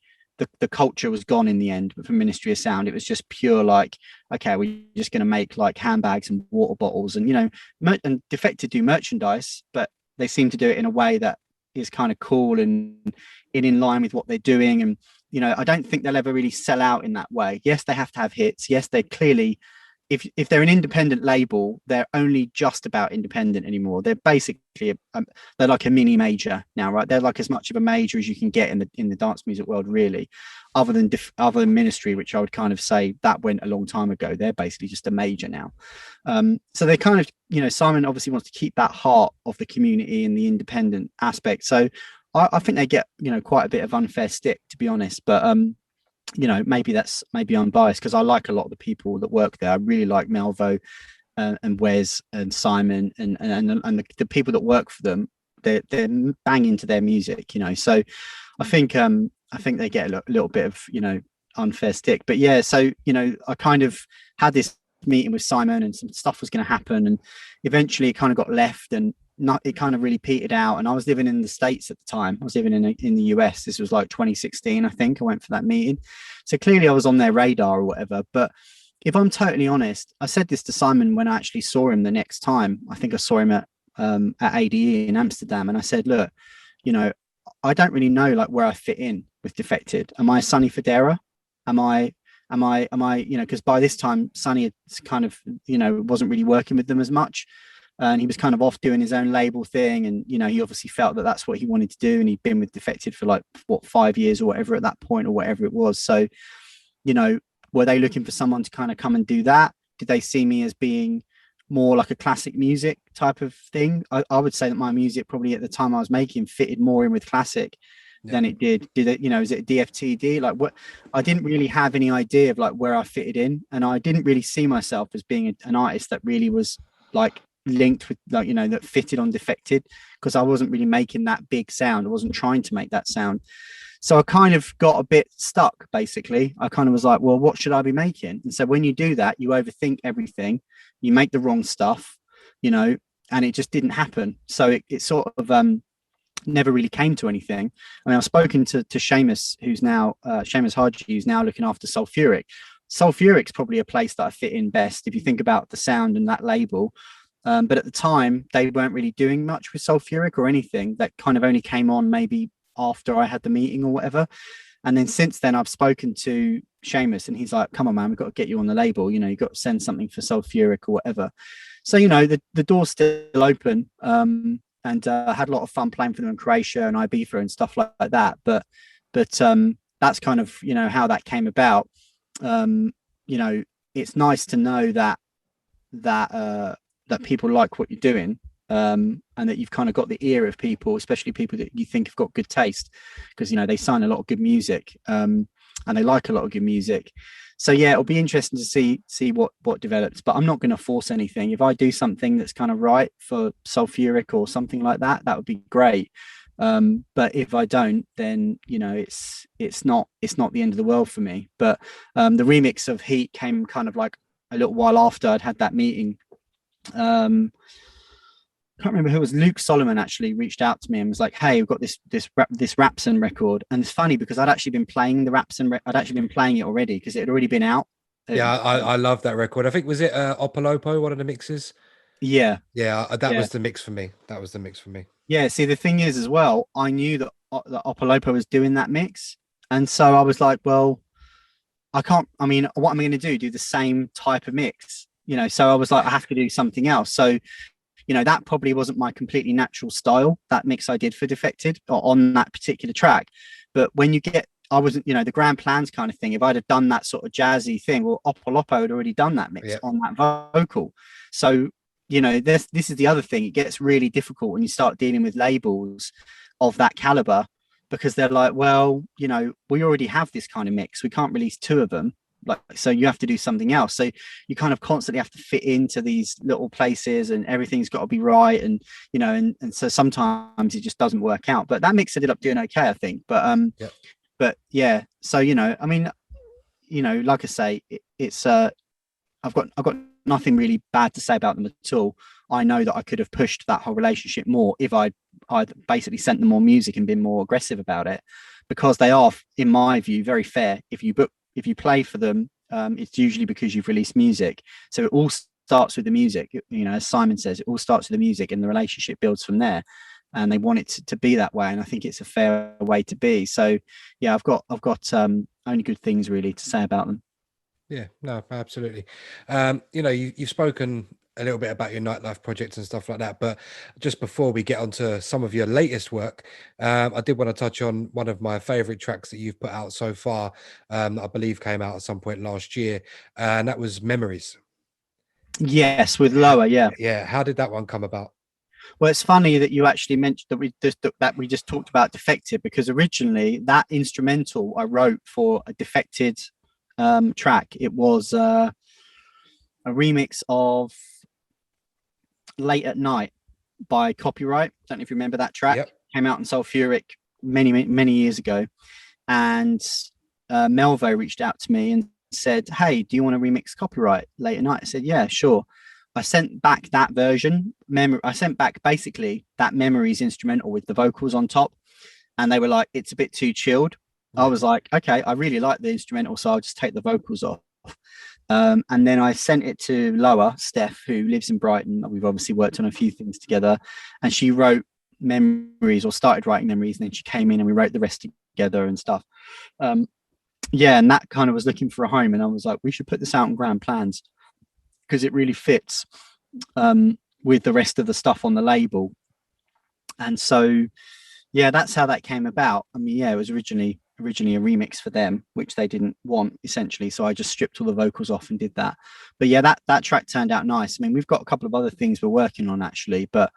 the culture was gone in the end. But for Ministry of Sound, it was just pure like, okay, we're just going to make like handbags and water bottles and, and Defected do merchandise, but they seem to do it in a way that is kind of cool and in line with what they're doing. And, I don't think they'll ever really sell out in that way. Yes, they have to have hits. Yes, they clearly, if they're an independent label, they're only just about independent anymore. They're basically they're like a mini major now, right? They're like as much of a major as you can get in the dance music world, really. Other than Ministry, which I would kind of say that went a long time ago. They're basically just a major now. So they kind of, Simon obviously wants to keep that heart of the community and the independent aspect. So I think they get, quite a bit of unfair stick, to be honest. But maybe I'm biased because I like a lot of the people that work there. I really like Melvo and Wes and Simon and the people that work for them. They're banging to their music, So I think they get a little bit of unfair stick. But yeah, so I kind of had this meeting with Simon and some stuff was going to happen, and eventually it kind of got left and it kind of really petered out. And I was living in the States at the time. I was living in the US. This was like 2016, I think. I went for that meeting, so clearly I was on their radar or whatever. But if I'm totally honest, I said this to Simon when I actually saw him the next time. I think I saw him at ADE in Amsterdam, and I said, look, I don't really know like where I fit in with Defected. Am I Sonny Fodera? Am I because by this time Sonny had kind of wasn't really working with them as much, and he was kind of off doing his own label thing, and he obviously felt that that's what he wanted to do, and he'd been with Defected for like 5 years or whatever at that point, or whatever it was. So were they looking for someone to kind of come and do that? Did they see me as being more like a classic music type of thing? I would say that my music probably at the time I was making fitted more in with classic than it did it, is it DFTD? Like, what, I didn't really have any idea of like where I fitted in, and I didn't really see myself as being an artist that really was like linked with, like, that fitted on Defected, because I wasn't really making that big sound. I wasn't trying to make that sound. So I kind of got a bit stuck, basically. I kind of was like, well, what should I be making? And so when you do that, you overthink everything, you make the wrong stuff, and it just didn't happen. So it sort of never really came to anything. I mean, I've spoken to Seamus, who's now Seamus Haji, who's now looking after Sulfuric. Sulfuric's probably a place that I fit in best if you think about the sound and that label. But at the time, they weren't really doing much with Sulfuric or anything. That kind of only came on maybe after I had the meeting or whatever. And then since then, I've spoken to Seamus, and he's like, come on, man, we've got to get you on the label. You've got to send something for Sulfuric or whatever. So, the door's still open. And I had a lot of fun playing for them in Croatia and Ibiza and stuff like that. But that's kind of, how that came about. It's nice to know that people like what you're doing, and that you've kind of got the ear of people, especially people that you think have got good taste, because they sign a lot of good music, and they like a lot of good music. So yeah, it'll be interesting to see what develops, but I'm not going to force anything. If I do something that's kind of right for Sulfuric or something like that, that would be great. But if I don't, then it's not the end of the world for me. But the remix of Heat came kind of like a little while after I'd had that meeting. I can't remember who it was. Luke Solomon actually reached out to me and was like, "Hey, we've got this Rapson record." And it's funny because I'd actually been playing the Rapson. I'd actually been playing it already because it had already been out. Yeah, I love that record. I think, was it Opolopo, one of the mixes? Yeah, that was the mix for me. That was the mix for me. Yeah. See, the thing is, as well, I knew that Opolopo was doing that mix, and so I was like, well, I can't. I mean, what am I going to do? Do the same type of mix? So I was like, I have to do something else. So that probably wasn't my completely natural style, that mix I did for Defected or on that particular track. But when I wasn't, the grand plans kind of thing, if I'd have done that sort of jazzy thing, well, Opolopo had already done that mix on that vocal. So, this is the other thing. It gets really difficult when you start dealing with labels of that caliber, because they're like, well, we already have this kind of mix. We can't release two of them. So you have to do something else. So you kind of constantly have to fit into these little places, and everything's got to be right. And and so sometimes it just doesn't work out. But that mix ended up doing okay, I think. But yeah. So I mean, like I say, it's I've got nothing really bad to say about them at all. I know that I could have pushed that whole relationship more if I'd basically sent them more music and been more aggressive about it, because they are, in my view, very fair. If you play for them, it's usually because you've released music. So it all starts with the music. As Simon says, it all starts with the music, and the relationship builds from there. And they want it to be that way, and I think it's a fair way to be. So yeah, I've got only good things really to say about them. Yeah, no, absolutely. You've spoken a little bit about your nightlife projects and stuff like that, but just before we get onto some of your latest work, I did want to touch on one of my favorite tracks that you've put out so far. I believe came out at some point last year, and that was Memories. Yes, with Lower. Yeah, how did that one come about? Well, it's funny that you actually mentioned that we just talked about Defected, because originally that instrumental I wrote for a Defected track. It was a remix of Late at Night by Copyright. Don't know if you remember that track. Yep. Came out in Sulfuric many years ago, and Melvo reached out to me and said, "Hey, do you want to remix Copyright Late at Night?" I said, "Yeah, sure." I sent back that version. I sent back basically that Memories instrumental with the vocals on top, and they were like, "It's a bit too chilled." Yeah. I was like, "Okay, I really like the instrumental, so I'll just take the vocals off." And then I sent it to Lower, Steph, who lives in Brighton. We've obviously worked on a few things together, and she wrote Memories, or started writing Memories, and then she came in and we wrote the rest together and stuff. Yeah, and that kind of was looking for a home, and I was like, we should put this out on Grand Plans, because it really fits with the rest of the stuff on the label. And so, yeah, that's how that came about. I mean, yeah, it was originally a remix for them, which they didn't want, essentially. So I just stripped all the vocals off and did that. But yeah, that track turned out nice. I mean, we've got a couple of other things we're working on actually, but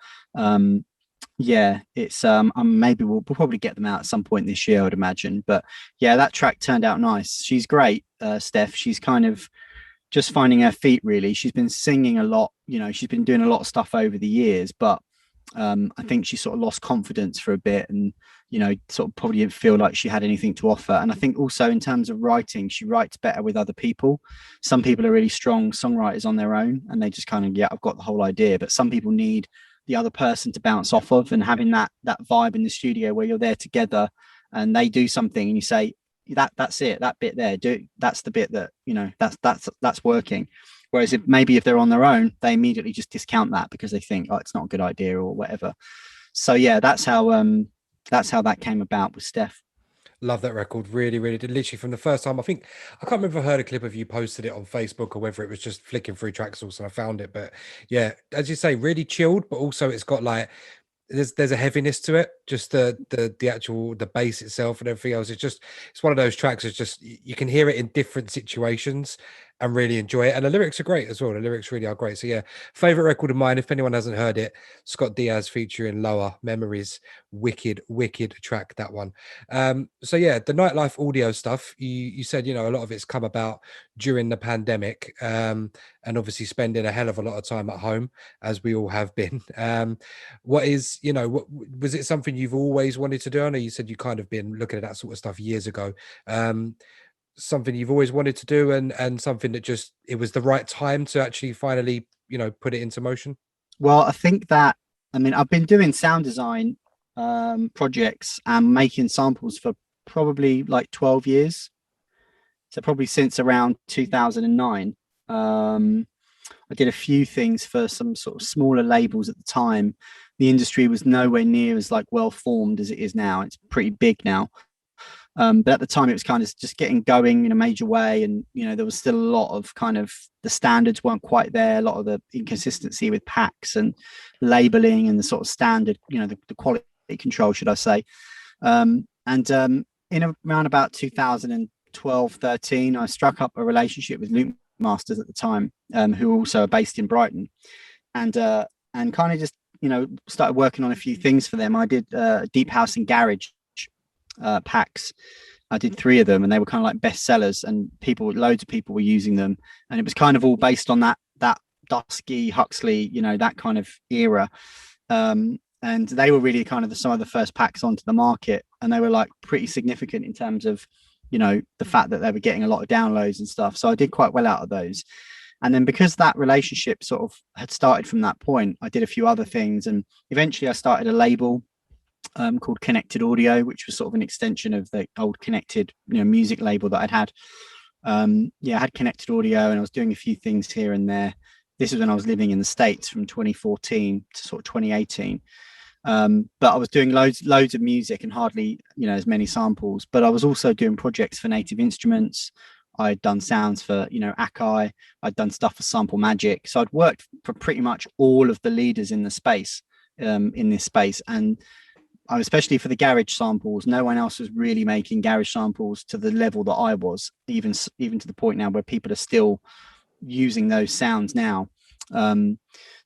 yeah, it's maybe we'll probably get them out at some point this year, I would imagine. But yeah, that track turned out nice. She's great, Steph. She's kind of just finding her feet, really. She's been singing a lot, she's been doing a lot of stuff over the years, but I think she sort of lost confidence for a bit, and sort of probably didn't feel like she had anything to offer. And I think also in terms of writing, she writes better with other people. Some people are really strong songwriters on their own, and they just kind of, yeah, I've got the whole idea. But some people need the other person to bounce off of, and having that vibe in the studio where you're there together and they do something and you say, that's it, that bit there, that's the bit that that's working. Whereas if they're on their own, they immediately just discount that because they think, oh, it's not a good idea or whatever. So yeah, that's how that came about with Steph. Love that record. Really, really did. Literally from the first time, I think I can't remember if I heard a clip of you posted it on Facebook or whether it was just flicking through tracks and I found it. But yeah, as you say, really chilled, but also it's got like there's a heaviness to it. Just the actual the bass itself and everything else. It's one of those tracks. It's just you can hear it in different situations and really enjoy it. And the lyrics are great as well. The lyrics really are great. So yeah, favorite record of mine. If anyone hasn't heard it, Scott Diaz featuring Lower Memories. Wicked track, that one. So yeah, the nightlife audio stuff. You said a lot of it's come about during the pandemic, and obviously spending a hell of a lot of time at home as we all have been. What was it something you've always wanted to do? I know you said you kind of been looking at that sort of stuff years ago. Something you've always wanted to do, and something that just it was the right time to actually finally put it into motion? Well, I think that, I've been doing sound design projects and making samples for probably like 12 years. So probably since around 2009. I did a few things for some sort of smaller labels at the time. The industry was nowhere near as like well formed as it is now. It's pretty big now. But at the time, it was kind of just getting going in a major way, and there was still a lot of kind of the standards weren't quite there. A lot of the inconsistency with packs and labeling and the sort of standard, the quality control, should I say? Around about 2012, 13, I struck up a relationship with Loop Masters at the time, who also are based in Brighton, and kind of just started working on a few things for them. I did deep house and garage packs. I did 3 of them, and they were kind of like bestsellers, and loads of people were using them, and it was kind of all based on that Dusky, Huxley, that kind of era. And they were really kind of some of the first packs onto the market, and they were like pretty significant in terms of the fact that they were getting a lot of downloads and stuff. So I did quite well out of those. And then because that relationship sort of had started from that point, I did a few other things, and eventually I started a label called Connected Audio, which was sort of an extension of the old Connected music label that I'd had. I had Connected Audio, and I was doing a few things here and there. This is when I was living in the States from 2014 to sort of 2018. But I was doing loads of music and hardly as many samples. But I was also doing projects for Native Instruments. I'd done sounds for Akai. I'd done stuff for Sample Magic. So I'd worked for pretty much all of the leaders in the space, in this space. And especially for the garage samples, no one else was really making garage samples to the level that I was, even to the point now where people are still using those sounds now.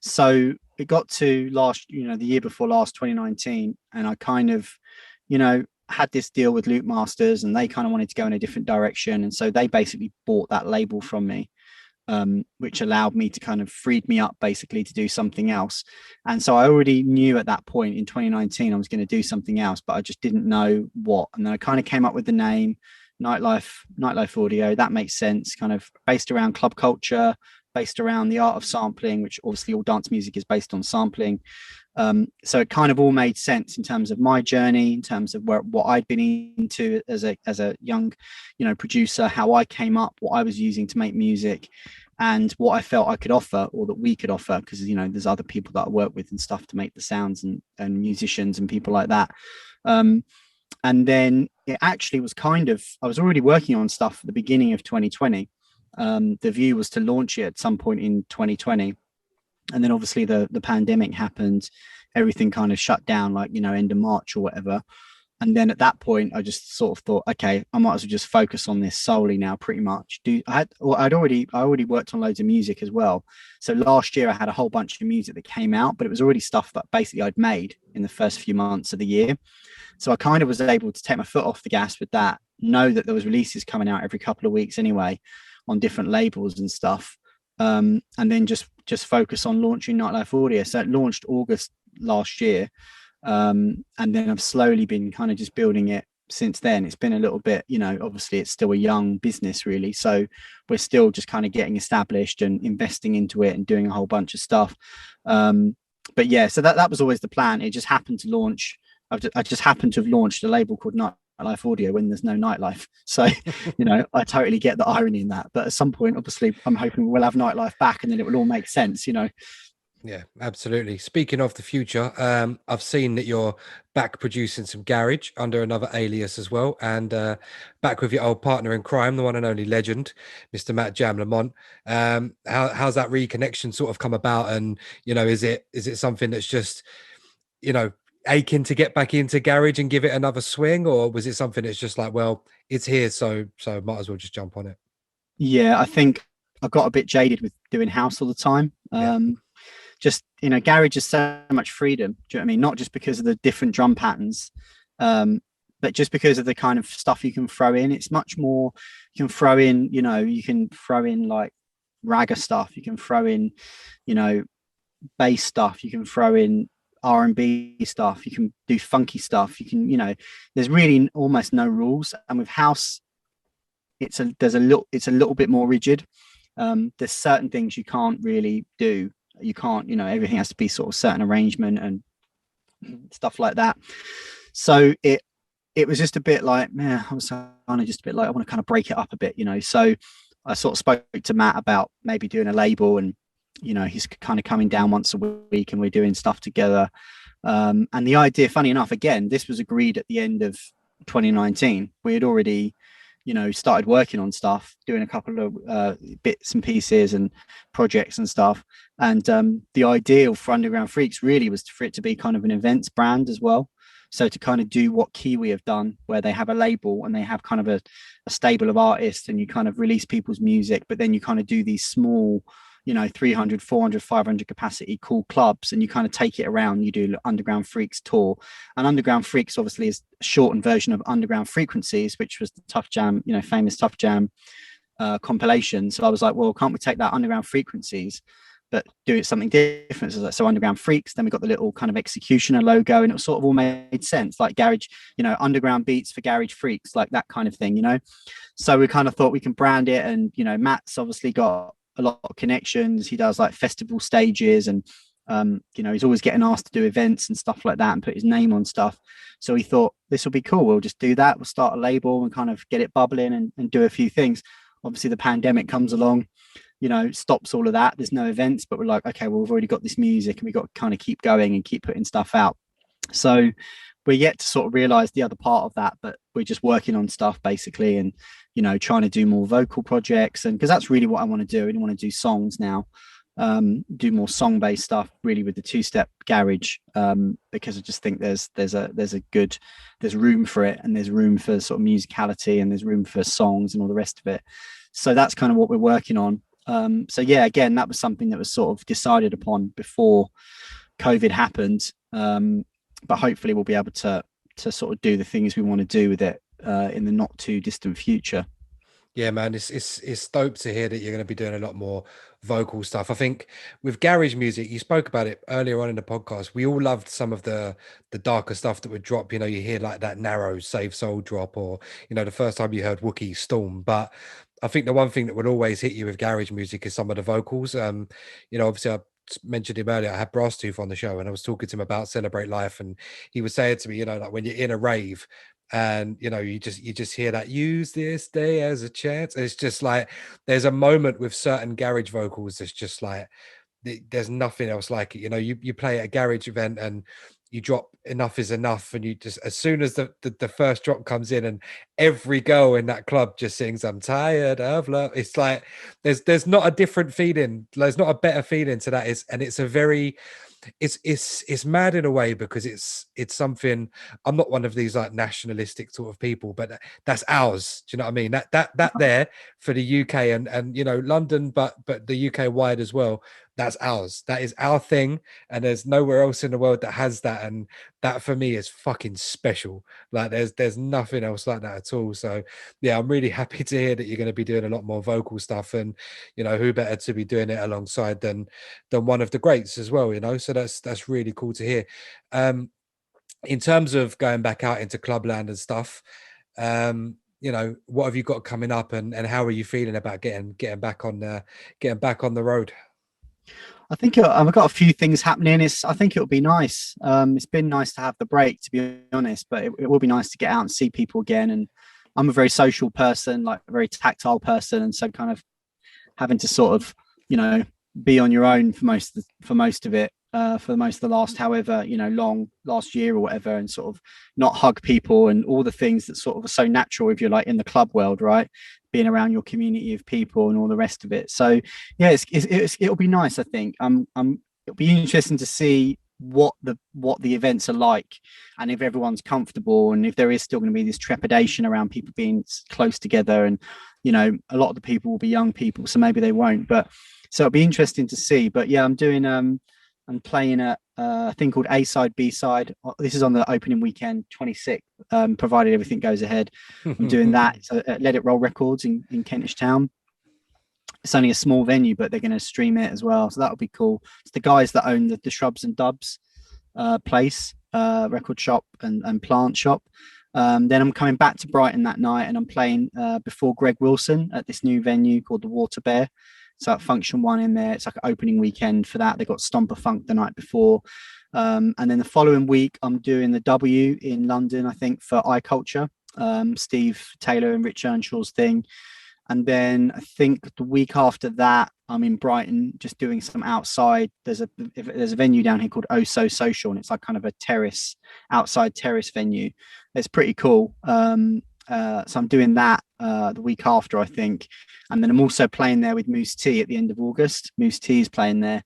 So it got to the year before last, 2019, and I kind of, had this deal with Loop Masters, and they kind of wanted to go in a different direction, and so they basically bought that label from me. Which allowed me to kind of freed me up basically to do something else. And so I already knew at that point in 2019 I was going to do something else, but I just didn't know what. And then I kind of came up with the name Nightlife Audio. That makes sense, kind of based around club culture, based around the art of sampling, which obviously all dance music is based on sampling. So it kind of all made sense in terms of my journey, in terms of what I'd been into as a young, producer, how I came up, what I was using to make music, and what I felt I could offer, or that we could offer, because there's other people that I work with and stuff to make the sounds, and musicians and people like that. And then it actually was I was already working on stuff at the beginning of 2020. The view was to launch it at some point in 2020. And then obviously the pandemic happened, everything kind of shut down, like, end of March or whatever. And then at that point, I just sort of thought, okay, I might as well just focus on this solely now, pretty much. I already worked on loads of music as well. So last year I had a whole bunch of music that came out, but it was already stuff that basically I'd made in the first few months of the year. So I kind of was able to take my foot off the gas with that, know that there was releases coming out every couple of weeks anyway. on different labels and stuff, and then just focus on launching Nightlife Audio. So it launched August last year, and then I've slowly been kind of just building it since then. It's been a little bit, obviously it's still a young business really, so we're still just kind of getting established and investing into it and doing a whole bunch of stuff. But yeah, so that was always the plan. It just happened to launch. I just happened to have launched a label called Nightlife Audio when there's no nightlife. So, I totally get the irony in that. But at some point, obviously, I'm hoping we'll have nightlife back, and then it will all make sense. Yeah, absolutely. Speaking of the future, I've seen that you're back producing some garage under another alias as well, and back with your old partner in crime, the one and only legend, Mr. Matt Jam Lamont. How's that reconnection sort of come about? And is it something that's just you know aching to get back into garage and give it another swing, or was it something that's just like, well, it's here, so might as well just jump on it? Yeah, I think I got a bit jaded with doing house all the time. Yeah. Just garage is so much freedom. Do you know what I mean? Not just because of the different drum patterns, but just because of the kind of stuff you can throw in. It's much more. You can throw in, you can throw in like ragga stuff. You can throw in, bass stuff. You can throw in R&B stuff. You can do funky stuff. You can, there's really almost no rules. And with house, it's a little bit more rigid. There's certain things you can't really do. You can't, everything has to be sort of certain arrangement and stuff like that. So it was just a bit like, man, I was kind of just a bit like, I want to kind of break it up a bit, So I sort of spoke to Matt about maybe doing a label, and he's kind of coming down once a week and we're doing stuff together. And the idea, funny enough, again, this was agreed at the end of 2019. We had already started working on stuff, doing a couple of bits and pieces and projects and stuff. And the ideal for Underground Freaks really was for it to be kind of an events brand as well. So to kind of do what Kiwi have done, where they have a label and they have kind of a stable of artists, and you kind of release people's music, but then you kind of do these small 300, 400, 500 capacity cool clubs, and you kind of take it around. You do Underground Freaks tour, and Underground Freaks obviously is a shortened version of Underground Frequencies, which was the Tough Jam, famous Tough Jam compilation. So I was like, well, can't we take that Underground Frequencies but do it something different? So Underground Freaks, then we got the little kind of Executioner logo, and it sort of all made sense, like garage, underground beats for garage freaks, like that kind of thing, So we kind of thought we can brand it, and Matt's obviously got a lot of connections. He does like festival stages, and he's always getting asked to do events and stuff like that and put his name on stuff. So we thought this will be cool. We'll just do that. We'll start a label and kind of get it bubbling and do a few things. Obviously the pandemic comes along, stops all of that. There's no events, but we're like, okay, well, we've already got this music and we've got to kind of keep going and keep putting stuff out. So we're yet to sort of realize the other part of that, but we're just working on stuff basically, and trying to do more vocal projects, and because that's really what I want to do. I don't want to do songs now, do more song-based stuff really with the two-step garage, because I just think there's room for it, and there's room for sort of musicality, and there's room for songs and all the rest of it. So that's kind of what we're working on. So yeah, again, that was something that was sort of decided upon before COVID happened. But hopefully we'll be able to sort of do the things we want to do with it in the not too distant future. Yeah, man, it's dope to hear that you're going to be doing a lot more vocal stuff. I think with garage music, you spoke about it earlier on in the podcast. We all loved some of the darker stuff that would drop. You hear like that narrow Save Soul drop, or the first time you heard Wookiee Storm. But I think the one thing that would always hit you with garage music is some of the vocals. Obviously I mentioned him earlier. I had Brass Tooth on the show, and I was talking to him about Celebrate Life, and he was saying to me, like when you're in a rave and you just hear that use this day as a chance. It's just like there's a moment with certain garage vocals that's just like there's nothing else like it. You play at a garage event and you drop Enough Is Enough, and you just, as soon as the first drop comes in and every girl in that club just sings I'm tired of love, it's like there's not a different feeling, there's not a better feeling to that. It's a very, it's mad in a way, because it's something. I'm not one of these like nationalistic sort of people, but that's ours. Do you know what I mean? That there for the UK and London, but the UK wide as well. That's ours. That is our thing, and there's nowhere else in the world that has that. And that for me is fucking special. Like there's nothing else like that at all. So yeah, I'm really happy to hear that you're going to be doing a lot more vocal stuff, and who better to be doing it alongside than one of the greats as well, so that's really cool to hear. In terms of going back out into clubland and stuff, what have you got coming up, and how are you feeling about getting back on the road? I think I've got a few things happening. I think it'll be nice. It's been nice to have the break, to be honest, but it will be nice to get out and see people again. And I'm a very social person, like a very tactile person, and so kind of having to sort of, be on your own for most of it, for most of the last, however, long last year or whatever, and sort of not hug people and all the things that sort of are so natural if you're like in the club world, right? Being around your community of people and all the rest of it. So yeah, it'll be nice. I think it'll be interesting to see what the events are like, and if everyone's comfortable, and if there is still going to be this trepidation around people being close together. And a lot of the people will be young people, so maybe they won't, but so it'll be interesting to see. But yeah, I'm playing a thing called A Side B Side. This is on the opening weekend, 26th, provided everything goes ahead. I'm doing that. So at Let It Roll Records in Kentish Town. It's only a small venue, but they're going to stream it as well, so that'll be cool. It's the guys that own the Shrubs and Dubs place, record shop and plant shop. Then I'm coming back to Brighton that night, and I'm playing before Greg Wilson at this new venue called the Water Bear. So at Function One in there, it's like an opening weekend for that. They got Stomper Funk the night before. And then the following week, I'm doing the W in London, I think, for iCulture, Steve Taylor and Rich Earnshaw's thing. And then I think the week after that, I'm in Brighton just doing some outside. There's a venue down here called Oh So Social, and it's like kind of a outside terrace venue. It's pretty cool. So I'm doing that the week after, I think. And then I'm also playing there with Moose T at the end of August. Moose T is playing there,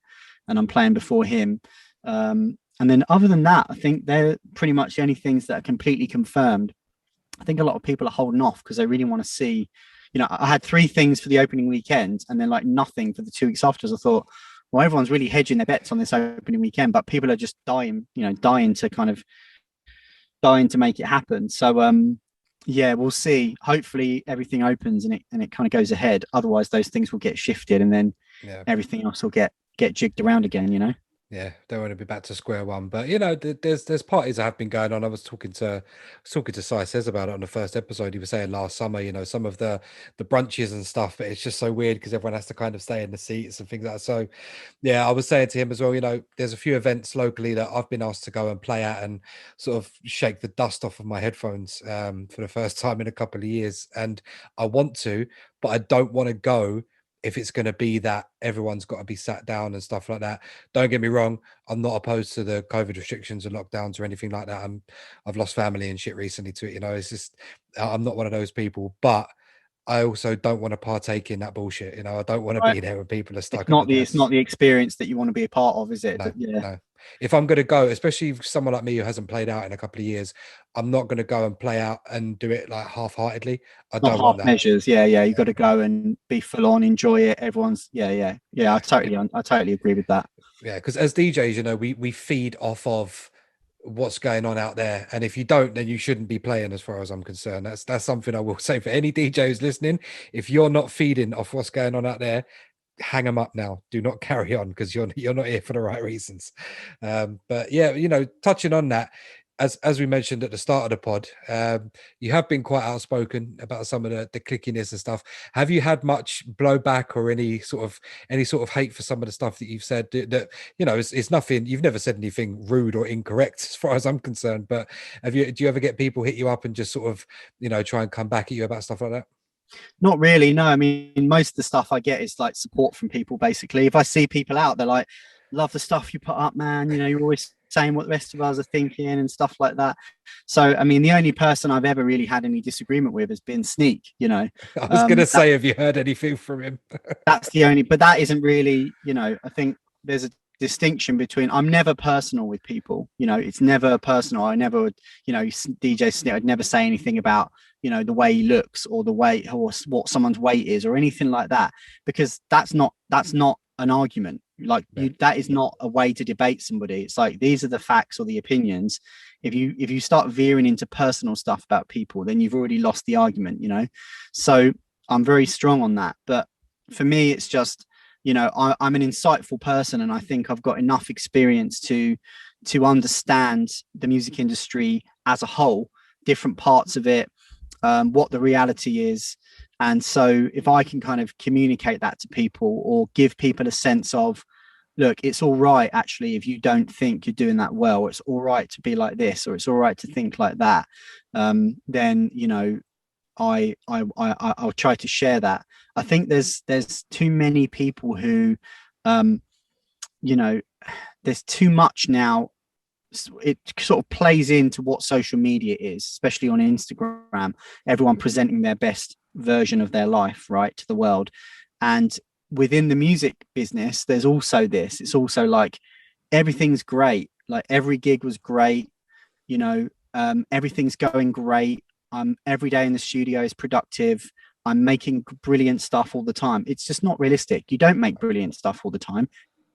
and I'm playing before him. And then other than that, I think they're pretty much the only things that are completely confirmed. I think a lot of people are holding off because they really want to see, I had 3 things for the opening weekend and then like nothing for the 2 weeks after. So I thought, well, everyone's really hedging their bets on this opening weekend, but people are just dying to make it happen. So, yeah, we'll see. Hopefully everything opens and it kind of goes ahead. Otherwise, those things will get shifted, and then everything else will get jigged around again. Yeah, don't want to be back to square one, but there's parties that have been going on. I was talking to Si Says about it on the first episode. He was saying last summer, some of the brunches and stuff, but it's just so weird because everyone has to kind of stay in the seats and things like that. So yeah, I was saying to him as well, there's a few events locally that I've been asked to go and play at and sort of shake the dust off of my headphones for the first time in a couple of years, and I want to, but I don't want to go if it's going to be that everyone's got to be sat down and stuff like that. Don't get me wrong, I'm not opposed to the COVID restrictions and lockdowns or anything like that. I've lost family and shit recently to it. It's just, I'm not one of those people, but I also don't want to partake in that bullshit. I don't want to be there when people are stuck. It's not the experience that you want to be a part of, is it? No, no. If I'm going to go, especially someone like me who hasn't played out in a couple of years, I'm not going to go and play out and do it like half-heartedly. I don't want that. Measures. Yeah. You got to go and be full on, enjoy it. Everyone's yeah. I totally agree with that. Yeah, because as DJs, we feed off of what's going on out there, and if you don't, then you shouldn't be playing, as far as I'm concerned. That's something I will say for any DJ who's listening. If you're not feeding off what's going on out there, hang them up now. Do not carry on, because you're not here for the right reasons. But yeah, touching on that, as we mentioned at the start of the pod, you have been quite outspoken about some of the clickiness and stuff. Have you had much blowback or any sort of hate for some of the stuff that you've said? That it's nothing. You've never said anything rude or incorrect, as far as I'm concerned. But do you ever get people hit you up and just sort of try and come back at you about stuff like that? Not really, no. I mean, most of the stuff I get is like support from people. Basically, if I see people out, they're like, love the stuff you put up, man. You're always saying what the rest of us are thinking and stuff like that. So I mean, the only person I've ever really had any disagreement with has been Sneak. I was gonna say, have you heard anything from him? That's the only, but that isn't really, I think there's a distinction between, I'm never personal with people, it's never personal. I never would, DJ Sneak, I'd never say anything about the way he looks or the way or what someone's weight is or anything like that, because that's not an argument. That is not a way to debate somebody. It's like, these are the facts or the opinions. if you start veering into personal stuff about people, then you've already lost the argument, So I'm very strong on that. But for me, it's just, I'm an insightful person, and I think I've got enough experience to understand the music industry as a whole, different parts of it, what the reality is. And so if I can kind of communicate that to people, or give people a sense of, look, it's all right, actually, if you don't think you're doing that well, it's all right to be like this, or it's all right to think like that, then, I'll try to share that. I think there's too many people who, you know, there's too much now. It sort of plays into what social media is, especially on Instagram. Everyone presenting their best version of their life, right, to the world. And within the music business, there's also this. It's also like everything's great. Like every gig was great. Everything's going great. Every day in the studio is productive. I'm making brilliant stuff all the time. It's just not realistic. You don't make brilliant stuff all the time.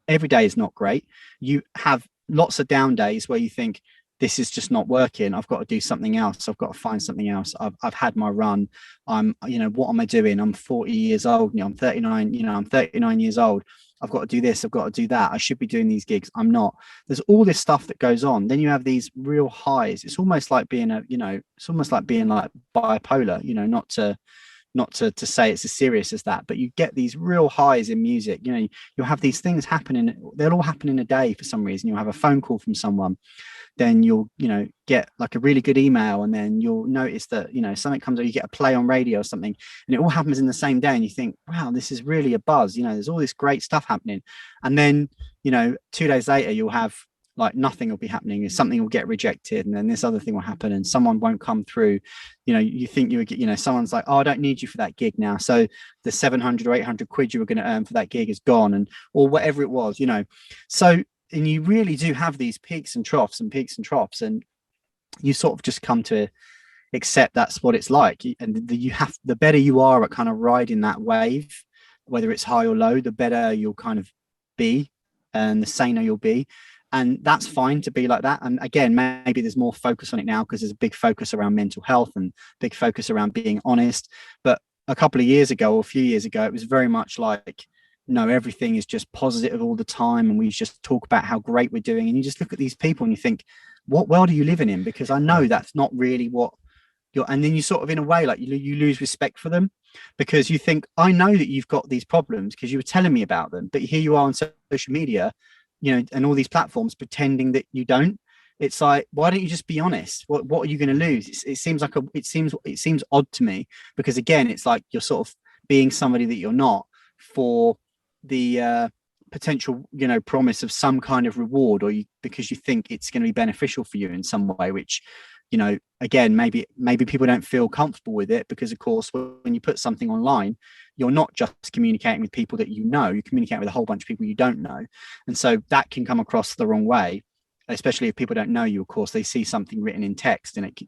Every day is not great. You have lots of down days where you think, this is just not working. I've got to do something else. I've got to find something else. I've had my run. What am I doing? I'm 40 years old. I'm 39. I'm 39 years old. I've got to do this. I've got to do that. I should be doing these gigs. I'm not. There's all this stuff that goes on. Then you have these real highs. It's almost like being it's almost like being like bipolar, not to say it's as serious as that, but you get these real highs in music. You'll have these things happening. They'll all happen in a day for some reason. You'll have a phone call from someone, then you'll get like a really good email, and then you'll notice that something comes up, you get a play on radio or something, and it all happens in the same day, and you think, wow, this is really a buzz. There's all this great stuff happening, and then 2 days later you'll have like nothing will be happening. Something will get rejected, and then this other thing will happen, and someone won't come through. You think you would get, someone's like, oh, I don't need you for that gig now, so the 700 or 800 quid you were going to earn for that gig is gone, and or whatever it was. So, and you really do have these peaks and troughs, and you sort of just come to accept that's what it's like. And the better you are at kind of riding that wave, whether it's high or low, the better you'll kind of be, and the saner you'll be. And that's fine to be like that. And again, maybe there's more focus on it now because there's a big focus around mental health and big focus around being honest. But a couple of years ago, or a few years ago, it was very much like, no, everything is just positive all the time, and we just talk about how great we're doing. And you just look at these people and you think, what world are you living in? Because I know that's not really what you're. And then you sort of, in a way, like you lose respect for them, because you think, I know that you've got these problems because you were telling me about them, but here you are on social media, and all these platforms pretending that you don't. It's like, why don't you just be honest? What are you going to lose? It seems like it seems odd to me, because again, it's like you're sort of being somebody that you're not for the potential promise of some kind of reward, or because you think it's going to be beneficial for you in some way, which again, maybe people don't feel comfortable with it, because of course when you put something online, you're not just communicating with people that you communicate with a whole bunch of people you don't know, and so that can come across the wrong way, especially if people don't know you. Of course, they see something written in text, and it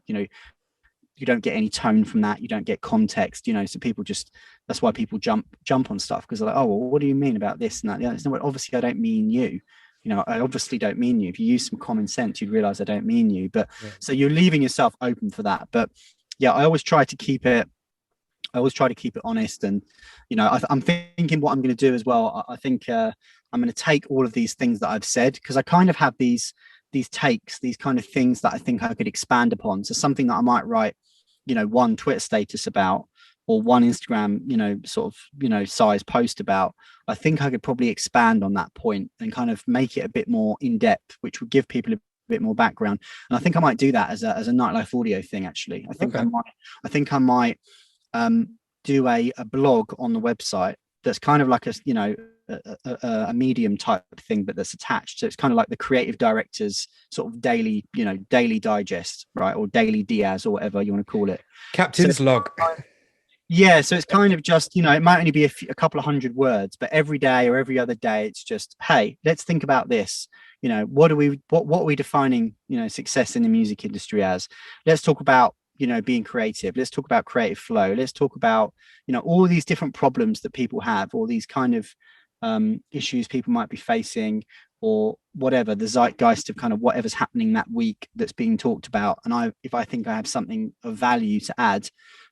you don't get any tone from that, you don't get context, so people just, that's why people jump on stuff, because they're like, oh, well, what do you mean about this and that? It's not, obviously I don't mean you. I obviously don't mean you. If you use some common sense, you'd realize I don't mean you. But yeah. So you're leaving yourself open for that. But yeah, I always try to keep it honest. And I'm thinking what I'm going to do as well. I think I'm going to take all of these things that I've said, because I kind of have these takes, these kind of things that I think I could expand upon. So something that I might write one Twitter status about, or one Instagram sort of size post about, I think I could probably expand on that point and kind of make it a bit more in depth, which would give people a bit more background. And I think I might do that as a nightlife audio thing. Actually, I think I might do a blog on the website that's kind of like a medium type thing, but that's attached. So it's kind of like the creative director's sort of daily digest, right? Or daily Diaz, or whatever you want to call it. Captain's log. Yeah, so it's kind of just, it might only be a couple of hundred words, but every day or every other day, it's just, hey, let's think about this. What are we defining, success in the music industry as? Let's talk about, being creative. Let's talk about creative flow. Let's talk about, all these different problems that people have, all these kind of issues people might be facing, or whatever, the zeitgeist of kind of whatever's happening that week that's being talked about. And if I think I have something of value to add,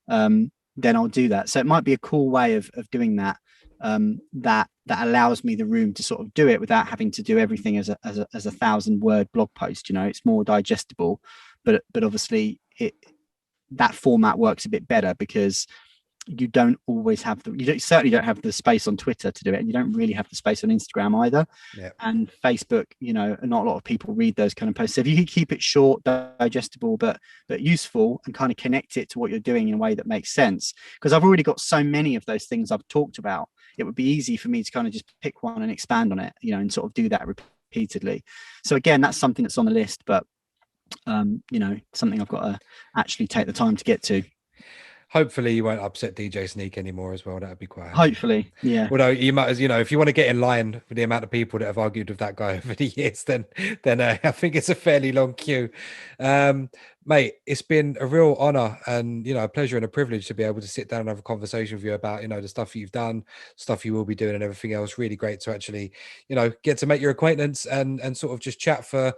then I'll do that. So it might be a cool way of doing that. That allows me the room to sort of do it without having to do everything as a 1,000 word blog post. It's more digestible, but obviously that format works a bit better because you don't always have certainly don't have the space on Twitter to do it, and you don't really have the space on Instagram either. Yeah. And Facebook, not a lot of people read those kind of posts. So if you can keep it short, digestible, but useful, and kind of connect it to what you're doing in a way that makes sense, because I've already got so many of those things I've talked about, it would be easy for me to kind of just pick one and expand on it, and sort of do that repeatedly. So again, that's something that's on the list, but something I've got to actually take the time to get to. Hopefully you won't upset DJ Sneak anymore as well. That'd be quite handy. Hopefully, yeah. Although you might, as if you want to get in line with the amount of people that have argued with that guy over the years, then I think it's a fairly long queue. Mate, it's been a real honor and a pleasure and a privilege to be able to sit down and have a conversation with you about the stuff you've done, stuff you will be doing, and everything else. Really great to actually get to make your acquaintance and sort of just chat for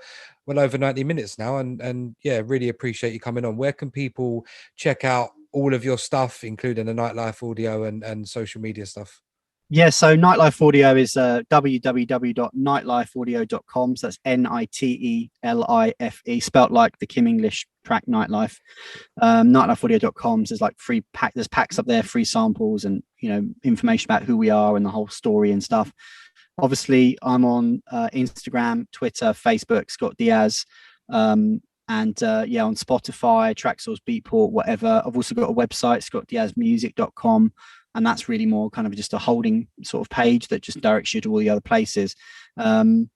well over 90 minutes now. And yeah, really appreciate you coming on. Where can people check out all of your stuff, including the nightlife audio and social media stuff? Yeah, so Nightlife Audio is www.nightlifeaudio.com. So that's NITELIFE, spelt like the Kim English track Nightlife. Nightlifeaudio.com. So there's like there's packs up there, free samples, and information about who we are and the whole story and stuff. Obviously, I'm on Instagram, Twitter, Facebook, Scott Diaz. And on Spotify, Traxsource, Beatport, whatever. I've also got a website, scottdiazmusic.com. And that's really more kind of just a holding sort of page that just directs you to all the other places. So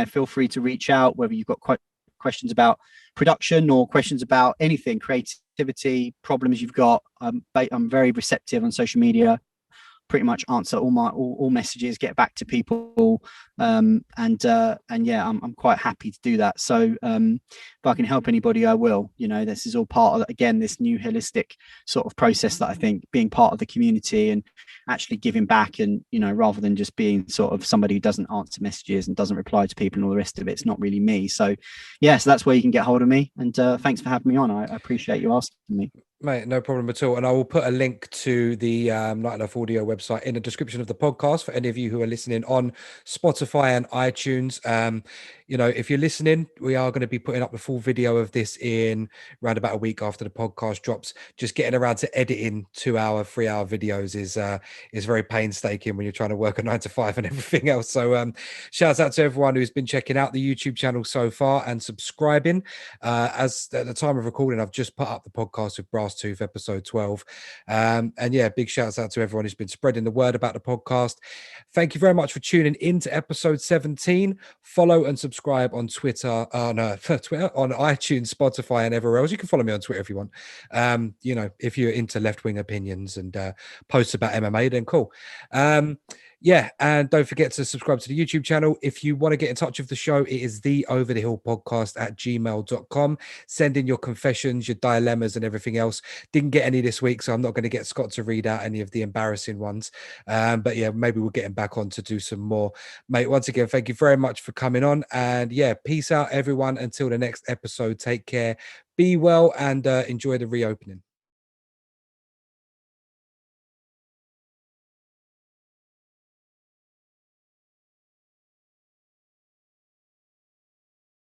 feel free to reach out, whether you've got questions about production or questions about anything, creativity, problems you've got. I'm very receptive on social media. Pretty much answer all messages, get back to people, I'm quite happy to do that. So if I can help anybody, I will. This is all part of, again, this new holistic sort of process that I think being part of the community and actually giving back, and rather than just being sort of somebody who doesn't answer messages and doesn't reply to people and all the rest of it, it's not really me. So so that's where you can get hold of me, and thanks for having me on. I appreciate you asking me. Mate, no problem at all. And I will put a link to the Nightlife Audio website in the description of the podcast for any of you who are listening on Spotify and iTunes. If you're listening, we are going to be putting up the full video of this in around about a week after the podcast drops. Just getting around to editing 2-hour, 3-hour videos is very painstaking when you're trying to work a 9 to 5 and everything else. So shouts out to everyone who's been checking out the YouTube channel so far and subscribing. As at the time of recording, I've just put up the podcast with Brass Tooth episode 12. Big shouts out to everyone who's been spreading the word about the podcast. Thank you very much for tuning in to episode 17. Follow and subscribe on Twitter, on iTunes, Spotify, and everywhere else. You can follow me on Twitter if you want. If you're into left-wing opinions and posts about MMA, then cool. And don't forget to subscribe to the YouTube channel. If you want to get in touch with the show, it is the Over the Hill Podcast at gmail.com. Send in your confessions, your dilemmas, and everything else. Didn't get any this week, so I'm not going to get Scott to read out any of the embarrassing ones. Maybe we'll get him back on to do some more. Mate, once again, thank you very much for coming on. And peace out, everyone. Until the next episode, take care, be well, and enjoy the reopening.